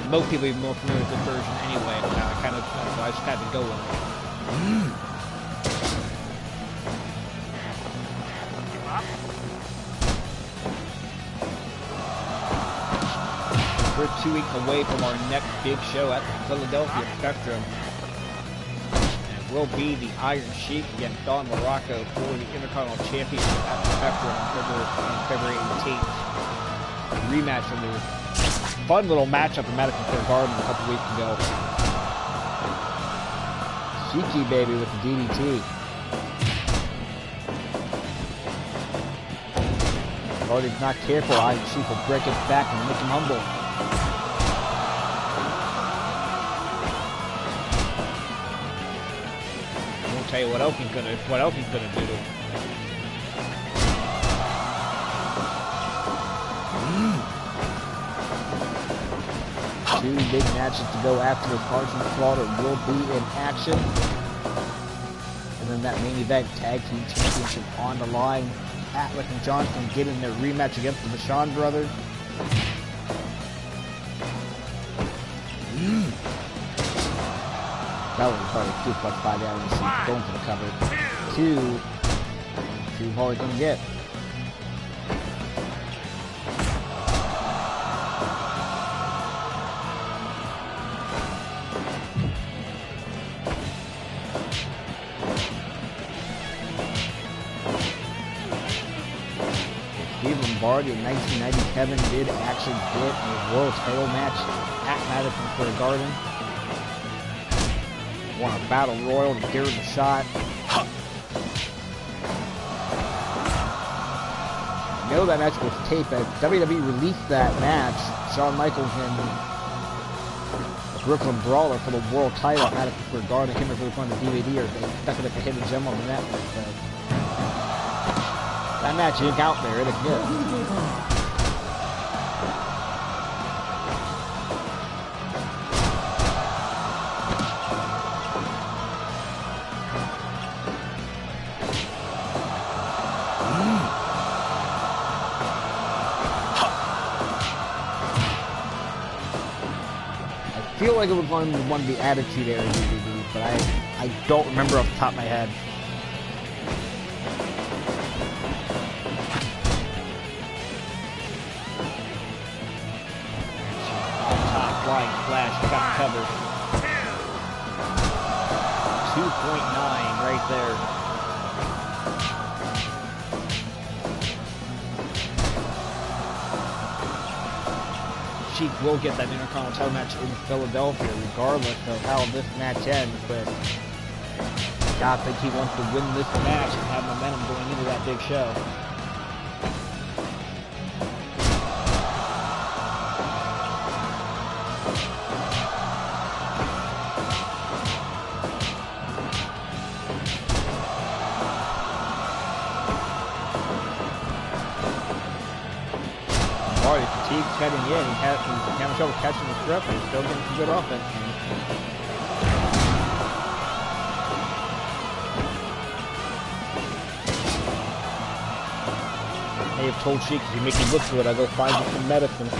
Most people are more familiar with this version anyway, so I just had to go with it. We're 2 weeks away from our next big show at the Philadelphia Spectrum. And it will be the Iron Sheik against Don Morocco for the Intercontinental Championship at the Spectrum on February 18th. Rematch from the fun little matchup in Madison Square Garden a couple weeks ago. Sheiky baby with the DDT. Hardy's not careful. Iron Sheik will break his back and make him humble. I won't tell you what else he's gonna do. Two big matches to go after this. Carson Slaughter will be in action. And then that main event, Tag Team Championship on the line. Atlas and Johnson getting their rematch against the Vachon brothers. That was probably 2+5 out of the seat, going for the cover. Two Hardy's gonna get. Lombardi in 1997 did actually get a world title match at Madison Square Garden. Won a battle royal to give her the shot. I know that match was taped, but WWE released that match, Shawn Michaels and Brooklyn Brawler, for the world title at Madison Square Garden. I can't remember if it was on the DVD or they stuck it at the hidden gem on the network. That match is out there, it is good. I feel like it was on one of the Attitude Era DVDs, but I don't remember off the top of my head. Flying Flash got covered. 2.9 right there. Sheik will get that Intercontinental match in Philadelphia regardless of how this match ends, but I think he wants to win this match and have momentum going into that big show. Fatigue's heading in. He's having trouble catching the strip, but he's still getting some good offense. They have told Sheik, if you make me look good, I'll go find you some medicine.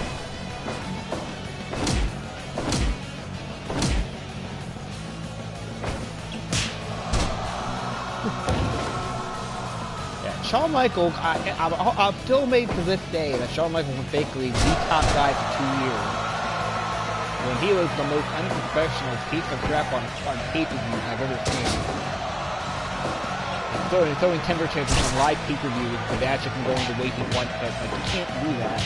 Shawn Michaels, I'm still made to this day that Shawn Michaels was basically the top guy for 2 years. When he was the most unprofessional piece of crap on pay-per-views I've ever seen. Throwing tender chances on live pay-per-views, the match can go into way he wants, but like, you can't do that.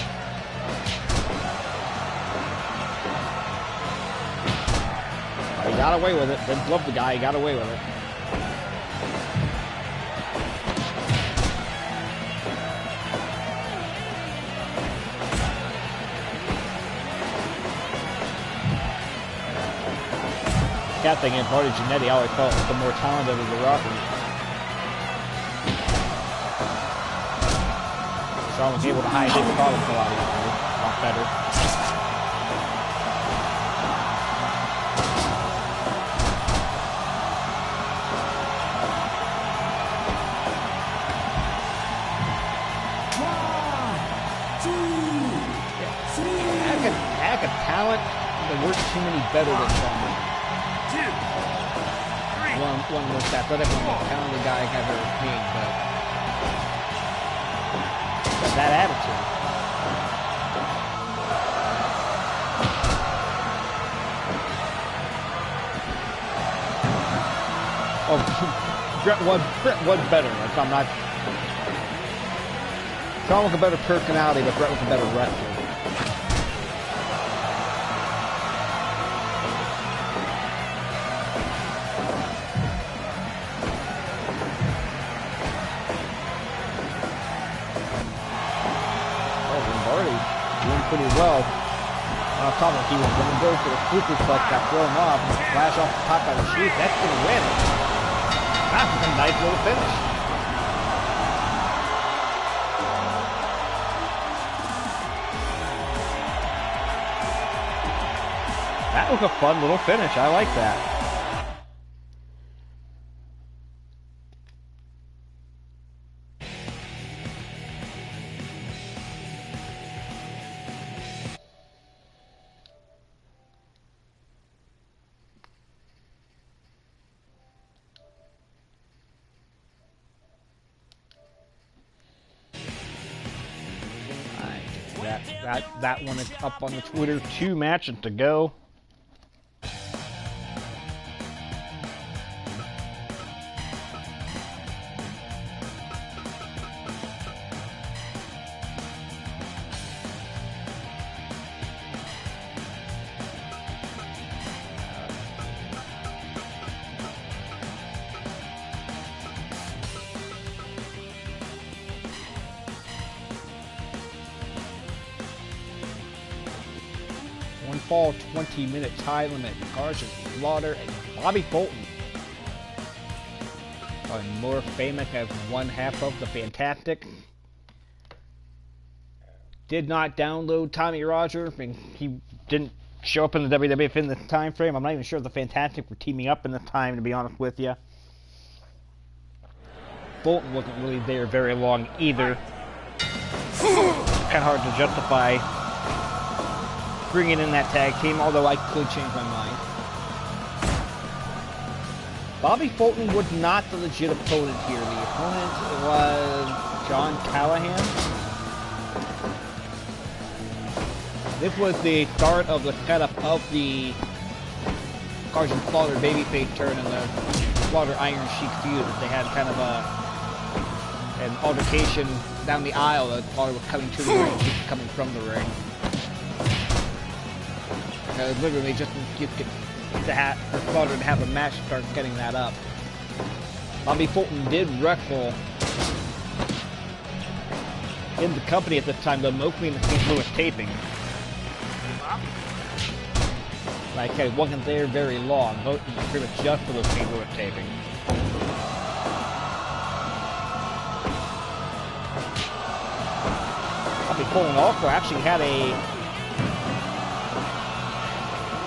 He got away with it. Didn't love the guy, he got away with it. Cat thing in Marty Jannetty, I always felt was the more talented of the Rockers. Shawn was able to hide his problems a lot better. Heck of talent, there weren't too many better than Shawn. One most athletic, one most talented guy I've ever seen, but that attitude. Oh, Brett was better. Like, I'm not. Shawn was a better personality, but Brett was a better wrestler. doing pretty well. I thought that he was going to go for the superplex, got thrown off, and flash off the top by the Sheik. That's going to win. That's a nice little finish. That was a fun little finish. I like that. That one is up on the Twitter. 2 matches to go. Fall 20-minute time limit. Carson Slaughter and Bobby Fulton. Probably more famous as one half of the Fantastic. Did not download Tommy Roger. I mean, he didn't show up in the WWF in this time frame. I'm not even sure if the Fantastic were teaming up in this time, to be honest with you. Fulton wasn't really there very long either. Kind of hard to justify bringing in that tag team, although I could change my mind. Bobby Fulton was not the legit opponent here. The opponent was John Callahan. This was the start of the setup of the Carson Slaughter babyface turn and the Slaughter Iron Sheik feud. They had kind of an altercation down the aisle. The Slaughter was coming to the ring, Sheik was coming from the ring. Literally just for Slaughter to have a match start getting that up. Bobby Fulton did wrestle in the company at this time, though mostly in the St. Louis taping. Like I said, it wasn't there very long, pretty much just for the St. Louis taping. Bobby Fulton also actually had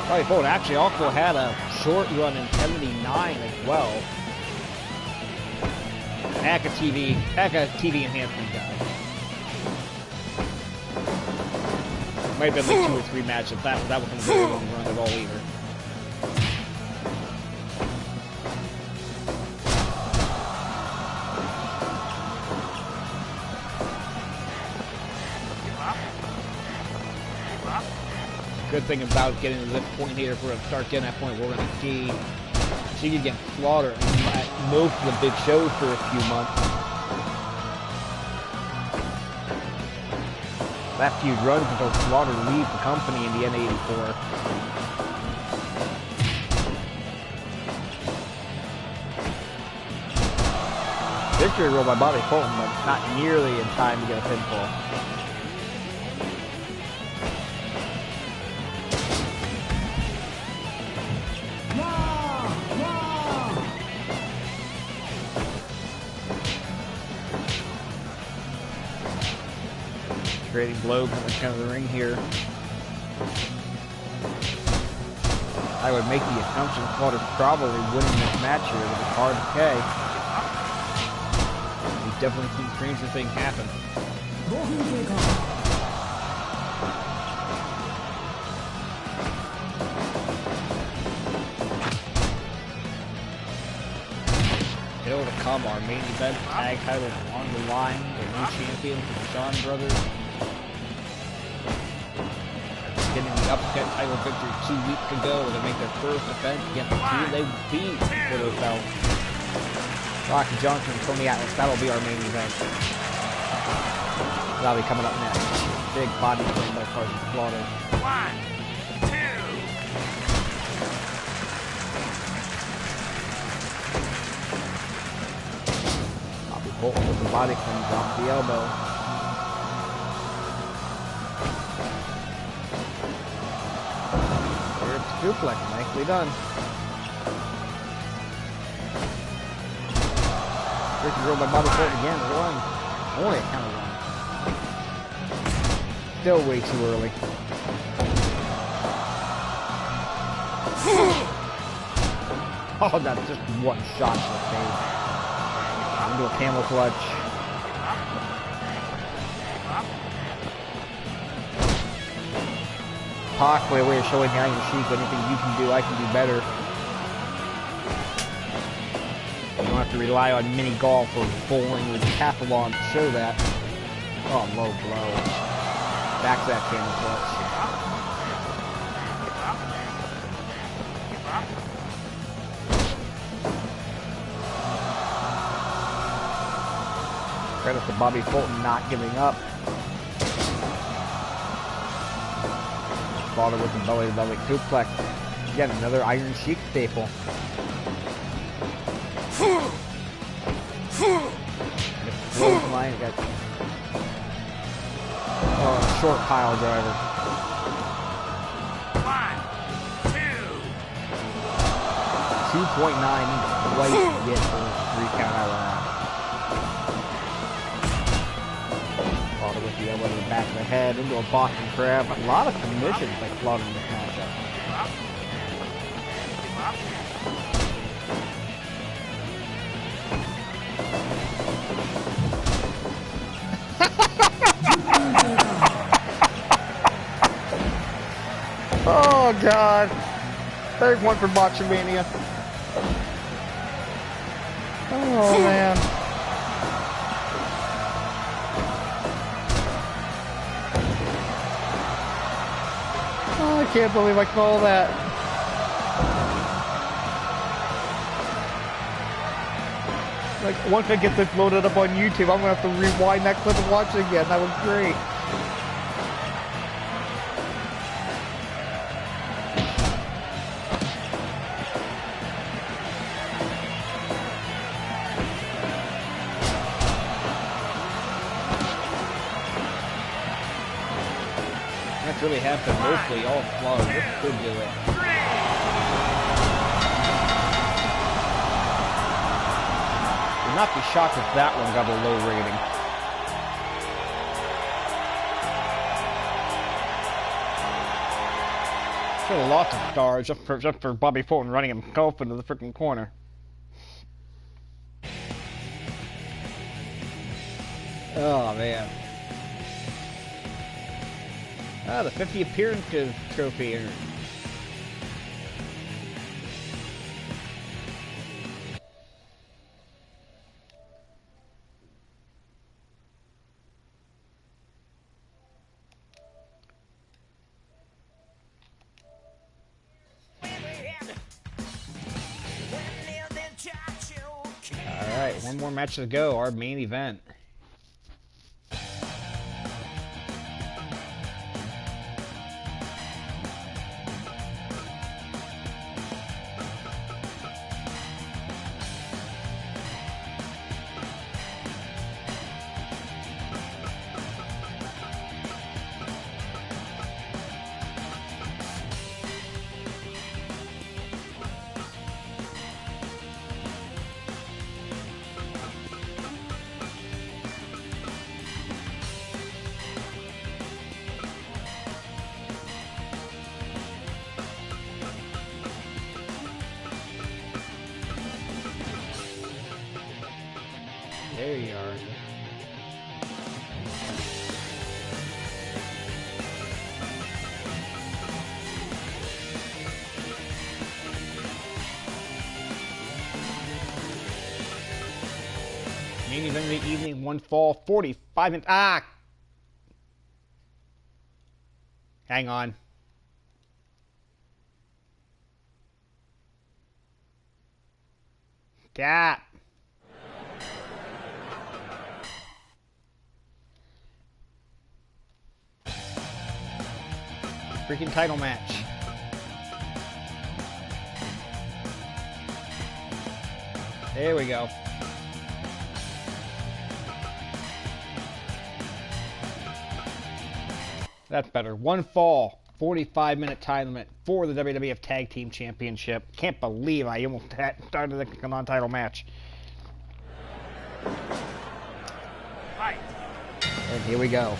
Bobby Fulton actually also had a short run in '79 as well. Heck a TV enhancement guy. Might have been like 2 or 3 matches. That wasn't a very long run at all either. Good thing about getting to this point here, if we're going to start getting that point, we're going to see Sheik against Slaughter at most of the big shows for a few months. That feud runs until Slaughter leaves the company in the N84. Victory roll by Bobby Fulton, but not nearly in time to get a pinfall. Creating blow coming down the ring here. I would make the assumption Slaughter's probably winning this match here with a hard K. We've definitely seen stranger things happen. Still to come, our main event tag titles on the line. The new champions, the Vachon brothers. Getting the upset title victory 2 weeks ago to make their first defense against the team they beat for those belts. Rocky Johnson and Tony Atlas, that'll be our main event. That'll be coming up next. Big body slam by Carson Slaughter. 1, 2. Bobby Fulton with the body slam, drops the elbow. Suplex, nicely done. Great control by Bobby Fulton again. One. Only a count of one. Still way too early. Oh, that's just one shot to the face. Into a camel clutch. Pac, way of showing the Iron Sheik, anything you can do, I can do better. You don't have to rely on mini golf or bowling or decathlon to show that. Oh, low blow. Back to that camel clutch. Credit to Bobby Fulton not giving up. Followed with the belly-to-belly suplex. Again, another Iron Sheik staple. Line, got short pile driver. 1, 2. 2.9 twice to get the 3 count out of that. Followed with the elbow to the back of the head into a Boston Crab. A lot of submissions like flooding this matchup. Oh God! Third one for Botchamania. Oh man! Oh, I can't believe I call that. Like once I get this loaded up on YouTube, I'm gonna have to rewind that clip and watch it again. That was great. That's really happened mostly all flow. This could do it. Would not be shocked if that one got a low rating. Still lots of stars just for Bobby Fulton running himself into the freaking corner. Oh man. Ah, the 50 appearances trophy. Alright, one more match to go, our main event. There you are. Main event of the evening, one fall, 45 minutes. Ah! Hang on. Cat. Freaking title match. There we go. That's better. One fall. 45-minute time limit for the WWF Tag Team Championship. Can't believe I almost started a non-title match. Fight. And here we go.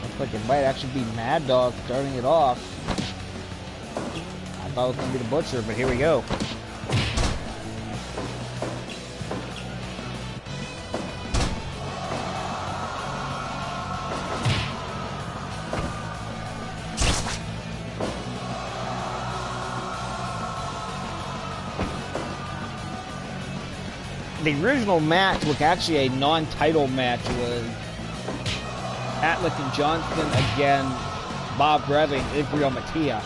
Looks like it might actually be Mad Dog starting it off. I thought it was going to be the Butcher, but here we go. The original match was actually a non-title match. It was Atlas and Johnston against Bob Bradley and Israel Mattia.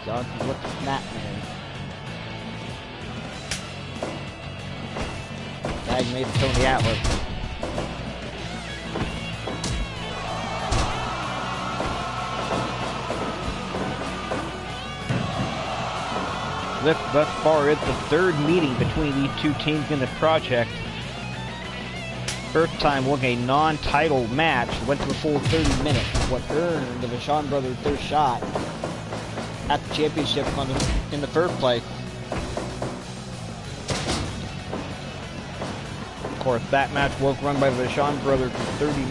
Johnston looked snap man. Tag made to Tony Atlas. Thus far, it's the third meeting between these two teams in the project. First time was a non-title match, went to a full 30 minutes, what earned the Vachon brothers their shot at the championship in the first place. Of course, that match was run by the Vachon brothers for 30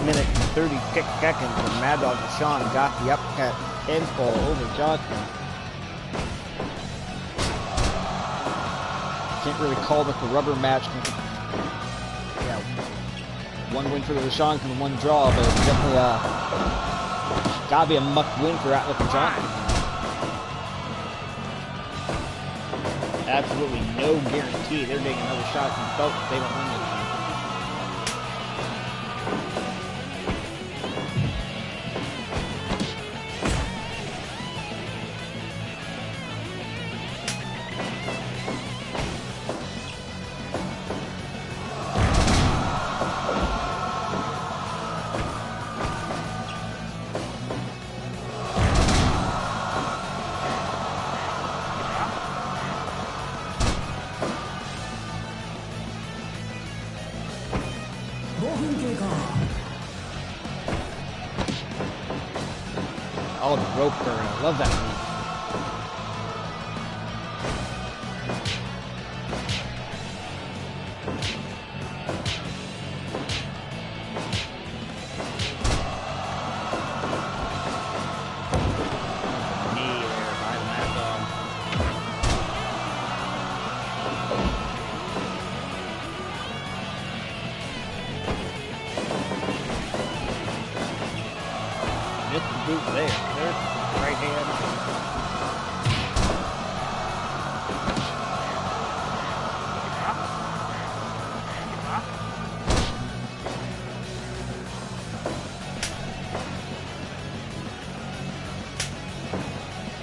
minutes and 36 seconds, and Mad Dog Vachon got the upset pinfall over Johnson. Can't really call this a rubber match. Yeah, one win for the Vachons and one draw, but it's definitely gotta be a must win for Atlas and Johnson. Absolutely no guarantee they're taking another shot from the belt if they don't win this one. Oh, the rope burn. I love that move. Knee there by the Mad Dog. Missed the boot there. There's right hand.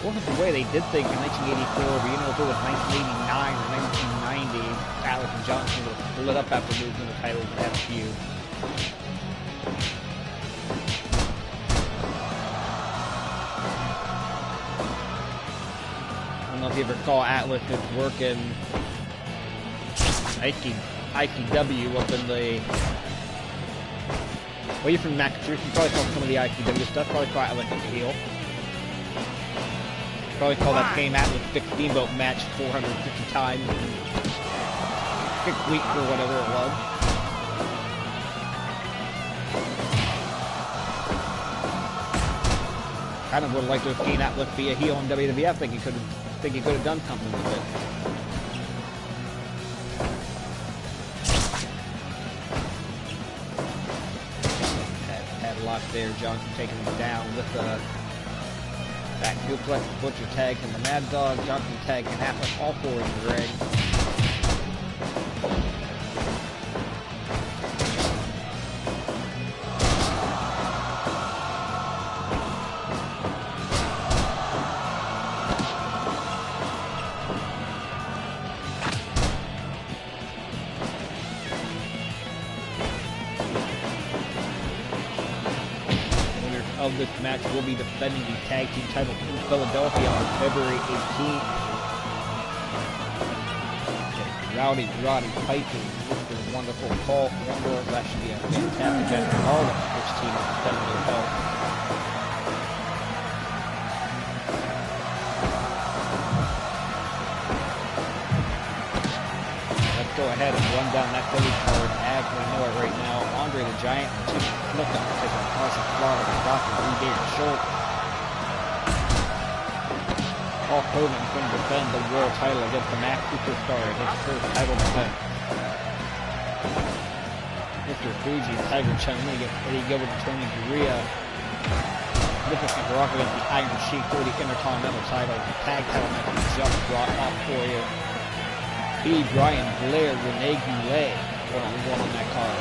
Wasn't the way they did things in 1984, but you know, if it was 1989 or 1990, Atlas and Johnson would have split up after losing the titles and had a feud. I don't know if you ever recall Atlas is working ICW up in the... Well, you're from Massachusetts, you probably saw some of the ICW stuff, probably saw Atlas at the heel. Probably call that game Atlas 6 Steamboat match 450 times in 6 weeks or whatever it was. Kind of would have liked to have seen Atlas be a heel in WWF. Think he could have done something with it. Had a lot there. Johnson taking him down with the back duplex, Butcher tag and the Mad Dog, Johnson tag and Atlas, all four in the ring. of this match will be defending the tag team title in Philadelphia on February 18th. Rowdy Piper, Mr. Wonderful Paul Orndorff. That should be a fantastic match for all of which team is defending their belt. Let's go ahead and run down that Philly card as we know it right now. Andre the Giant and Jimmy Snuka taking on Carson Florida and Dr. Lee David Schultz. Hulk Hogan is going to defend the world title against the Max Superstar in his first title defense. Mr. Fuji and Tiger Chun-Li against Eddie Gilbert and Tony Gurria. Magnificent Rock against the Iron Sheik for the Intercontinental title. The tag title match is just brought up for you. B. Brian Blair, Renee Goulet, one-on-one on that card.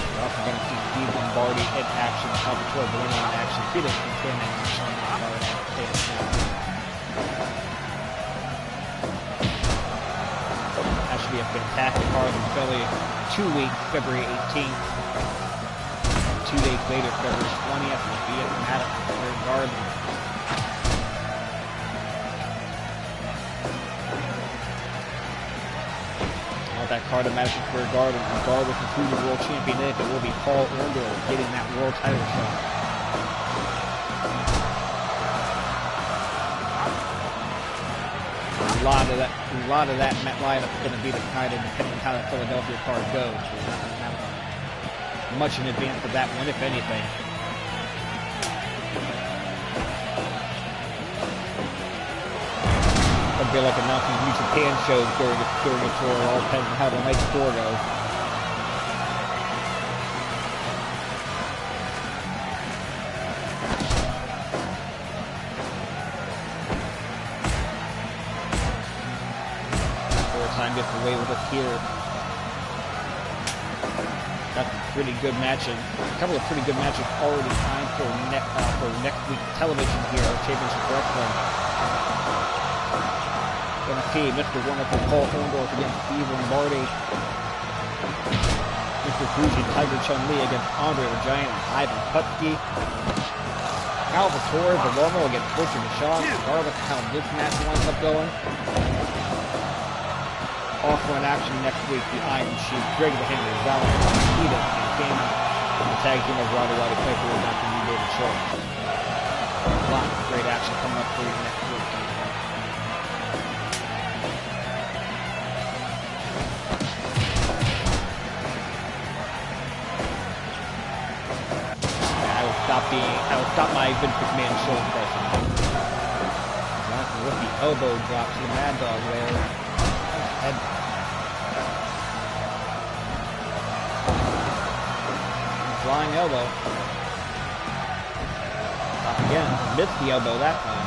We're also going to see Steve Lombardi in action, Salvatore Bologna in action, Felix Santana in action on that card at the same time. That should be a fantastic card in Philly. 2 weeks, February 18th. 2 days later, February 20th, will be at Madison Square Garden. That card at Madison Square Garden, regardless of who the world champion is, it will be Paul Orndorff getting that world title shot. A lot of that lineup is going to be decided depending on how the Philadelphia card goes. We're not going to have much in advance of that one, if anything. It'd be like announcing New Japan shows during a tour, all depends on how the night's tour goes. Time gets away with us here. Got some pretty good matches. A couple of pretty good matches already signed for next week's television here on Championship Wrestling. Gonna see Mr. Wonderful Paul Orndorff against Steve Lombardi. Mr. Fuji Tiger Chun-Li against Andre the Giant and Ivan Putski. Salvatore Bologna against Butcher Vachon. Regardless of how this match winds up going. Also in action next week, the Iron Sheik, Greg the Hammer, Valentine, Edith, and Damon. The tag team of Roddy Piper and Dr. Lee David Schultz. A lot of great action coming up for you next week. I will stop my Vince McMahon show impression. Johnson with the elbow drop to the Mad Dog there. Head. Flying elbow. Stop again. Missed the elbow that time.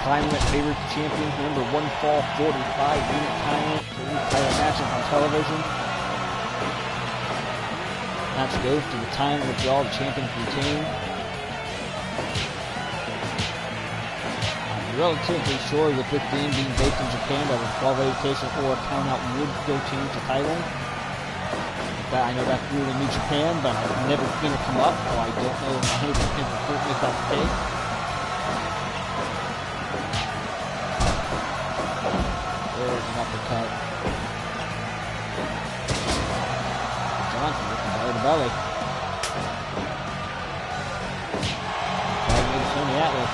Time limit favors the champions. Remember, one fall, 45 unit time limit for these title matches on television. Match goes to the time in which all the champions retain. I'm relatively sure with this game being based in Japan that a 12-8 or a countout would still change the title. I know that's rule in New Japan, but I've never seen it come up, so I don't know if 100% for certain if that's the case. There's an uppercut. Johnson with the belly to belly. Tag made Tony Atlas.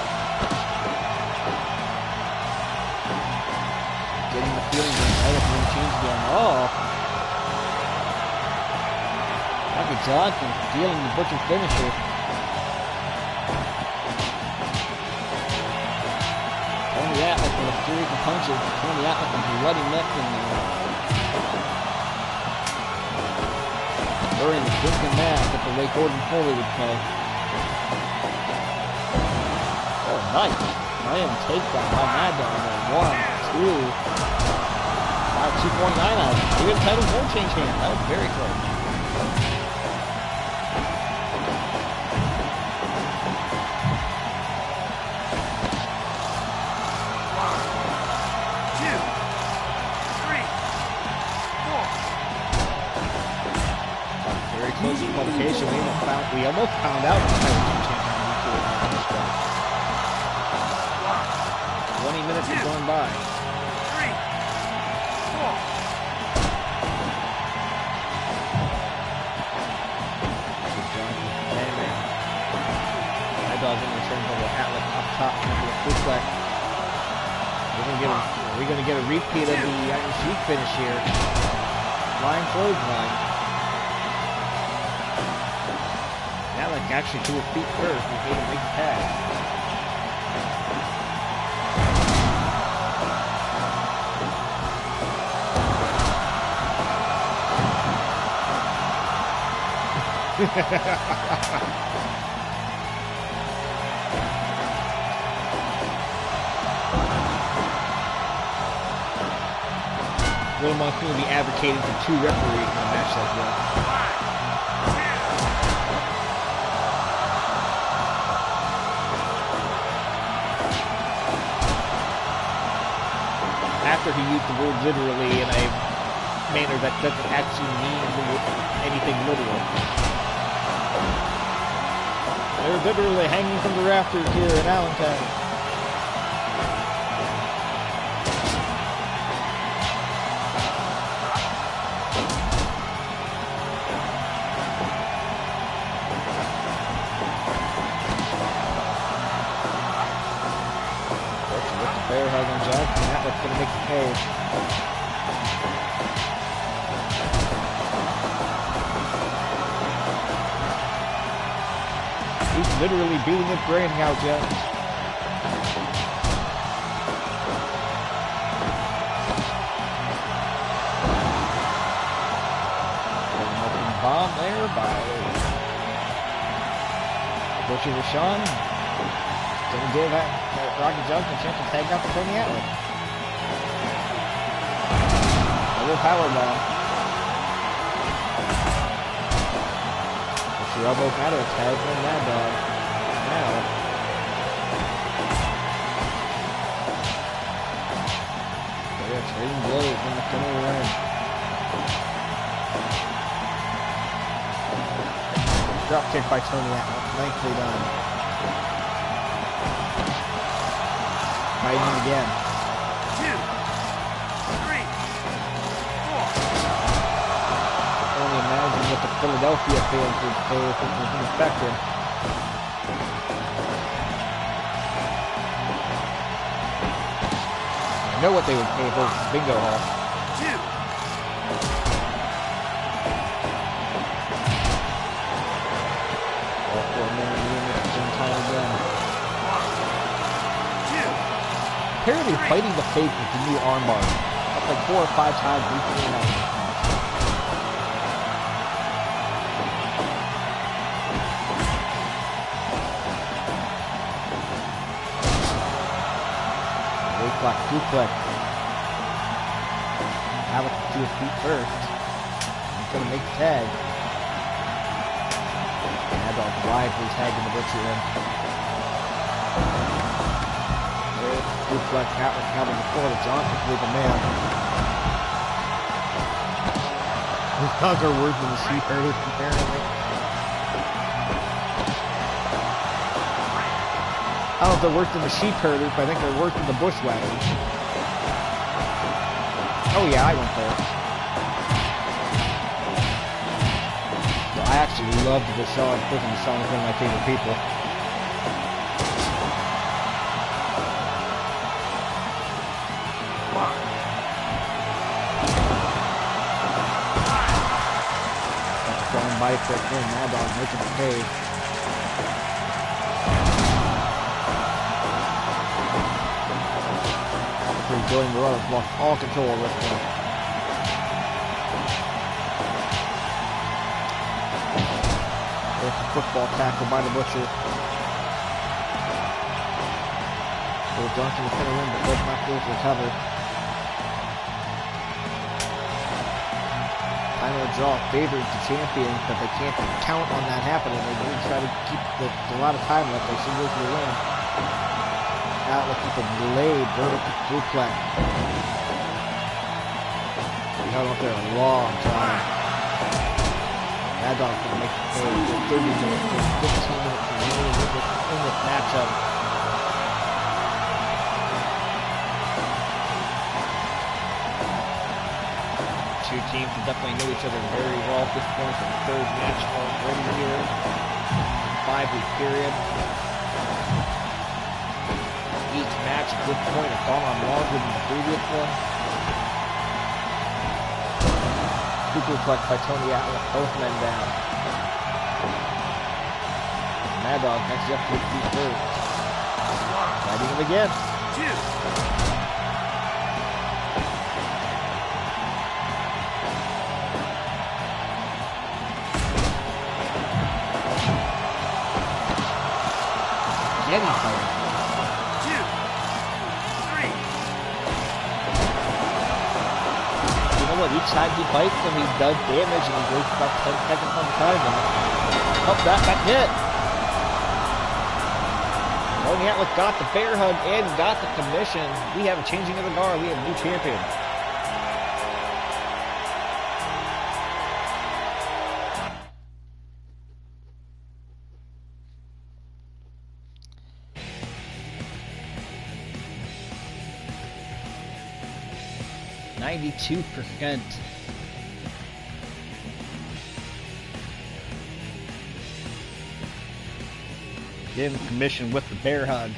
Getting the feeling that the title can change again. Oh! Dr. Johnson stealing the Butcher's finisher. Tony Atlas with a series of punches. Tony Atlas with a bloody neck in there. During the Christian match that the late Gordon Foley would say. Oh, nice. Ryan takedown by Mad Dog. 1, 2. Wow, 2.9 out. Maybe the title won't change hands. That was very close. close publication. We almost found out the title champion on this one. 20 minutes have gone by. 3, 4. Mad Dog in return for the Atlas up top into the suplex. We're gonna get a repeat of the Iron Sheik finish here. Flying clothesline. Alec actually to his feet first. He made a big tag. Little Monk's going to be advocating for 2 referees in a match like this. After he used the word literally in a manner that doesn't actually mean anything literal. They're literally hanging from the rafters here in Allentown. Bear hug on Jackson. Atlas going to make the cave. He's literally beating his brain out, Jeff. Bomb there by Butcher Vachon. Gonna give Rocky Johnson a chance to tag out to Tony Atlas. Another powerbomb. It's the elbow matter tag from Mad Dog. Now. They're trading blows in the center of the ring. Drop kick by Tony Atlas. Nicely done. Fighting again. 2, 3, 4. Only imagine what the Philadelphia fans would say if it was infected. I know what they would pay for Bingo Hall. 2. All 4 men in the unit at the same time again. Apparently fighting the face with the new armbar. That's like 4 or 5 times recently now. Weight clock suplex. Alex to his feet first. He's gonna make the tag. Mad Dog lively tagging the Butcher in. Suplex Atlas out on the floor to Johnson with a man. His tongues are worse than the sheep herders, apparently. I don't know if they're worse than the sheep herders, but I think they're worse than the bushwhackers. Oh yeah, I went there. I actually loved Vachon. Vachon is one of my favorite people. Bicep in, Mad Dog making the pay. After Joey Morales lost all control of this one. There's a football tackle by the Butcher. Will Johnson was going to win, but does not be able to recover. Final draw favors the champions, but they can't count on that happening. They do try to keep a lot of time left. They should go for the win. Atlas with a delayed vertical suplex. He held up there a long time. Mad Dog's going to make it through 30 minutes, 15 minutes remaining in this matchup. Two teams that definitely know each other very well at this point. The third match already here. 5-week period. Each match at this point has gone on longer than the previous one. Superplex by Tony Atlas, both men down. Mad Dog next up with the third. Fighting him again. 2. Again he's fighting. 2, 3. You know what? Each time he bites him, he does damage, and he waits about 10 seconds on the timer. Oh, that's it. Tony Atlas got the bear hug and got the commission. We have a changing of the guard. We have a new champion. %. Give him commission with the bear hug.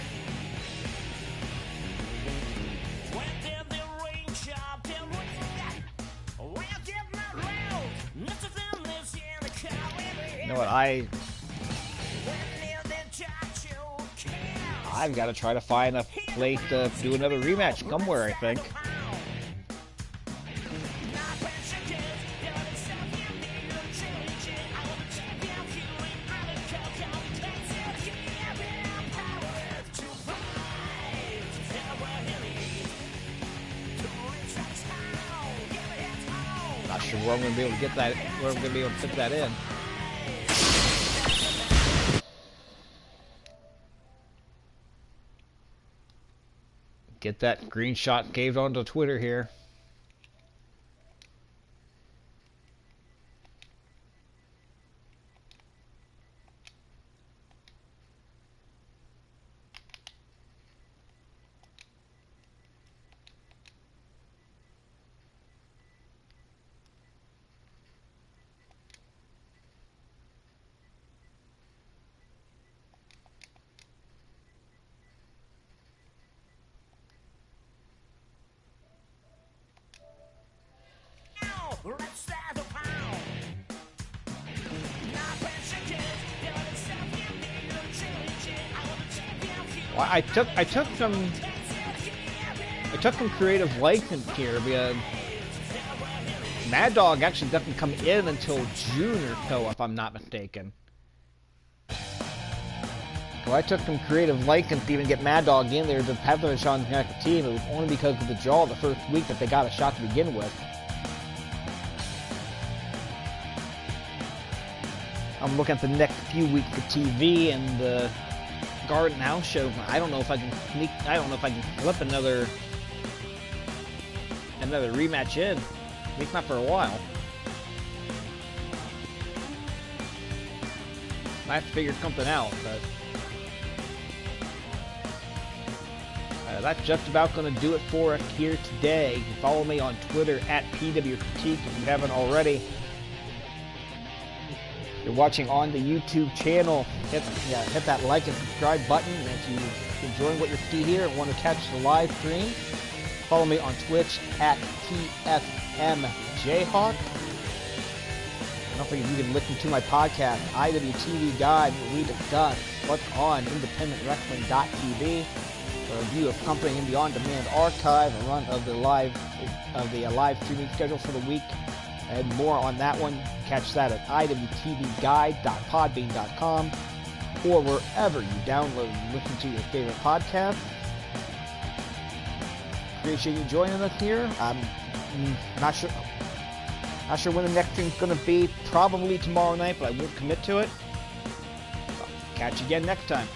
You know what, I've got to try to find a place to do another rematch somewhere, I think. Not sure where I'm going to be able to get that, where I'm going to be able to fit that in. Get that green shot caved onto Twitter here. Well, I took some creative license here because Mad Dog actually doesn't come in until June or so, if I'm not mistaken. So I took some creative license to even get Mad Dog in there to have the Vachon team. It was only because of the draw the first week that they got a shot to begin with. I'm looking at the next few weeks of TV and the Garden House show. I don't know if I can sneak. I don't know if I can flip another rematch in. At least not for a while. I have to figure something out, but that's just about going to do it for us here today. You can follow me on Twitter at PWCritique if you haven't already. You're watching on the YouTube channel, hit that like and subscribe button. And if you're enjoying what you see here and want to catch the live stream, follow me on Twitch at TFMJhawk. Don't forget you can listen to my podcast, IWTV Guide, where we discuss what's on independentwrestling.tv, a review of company in the on-demand archive, a run of the live streaming schedule for the week, and more on that one. Catch that at iwtvguide.podbean.com or wherever you download and listen to your favorite podcast. Appreciate you joining us here. I'm not sure when the next thing's going to be. Probably tomorrow night, but I won't commit to it. So, catch you again next time.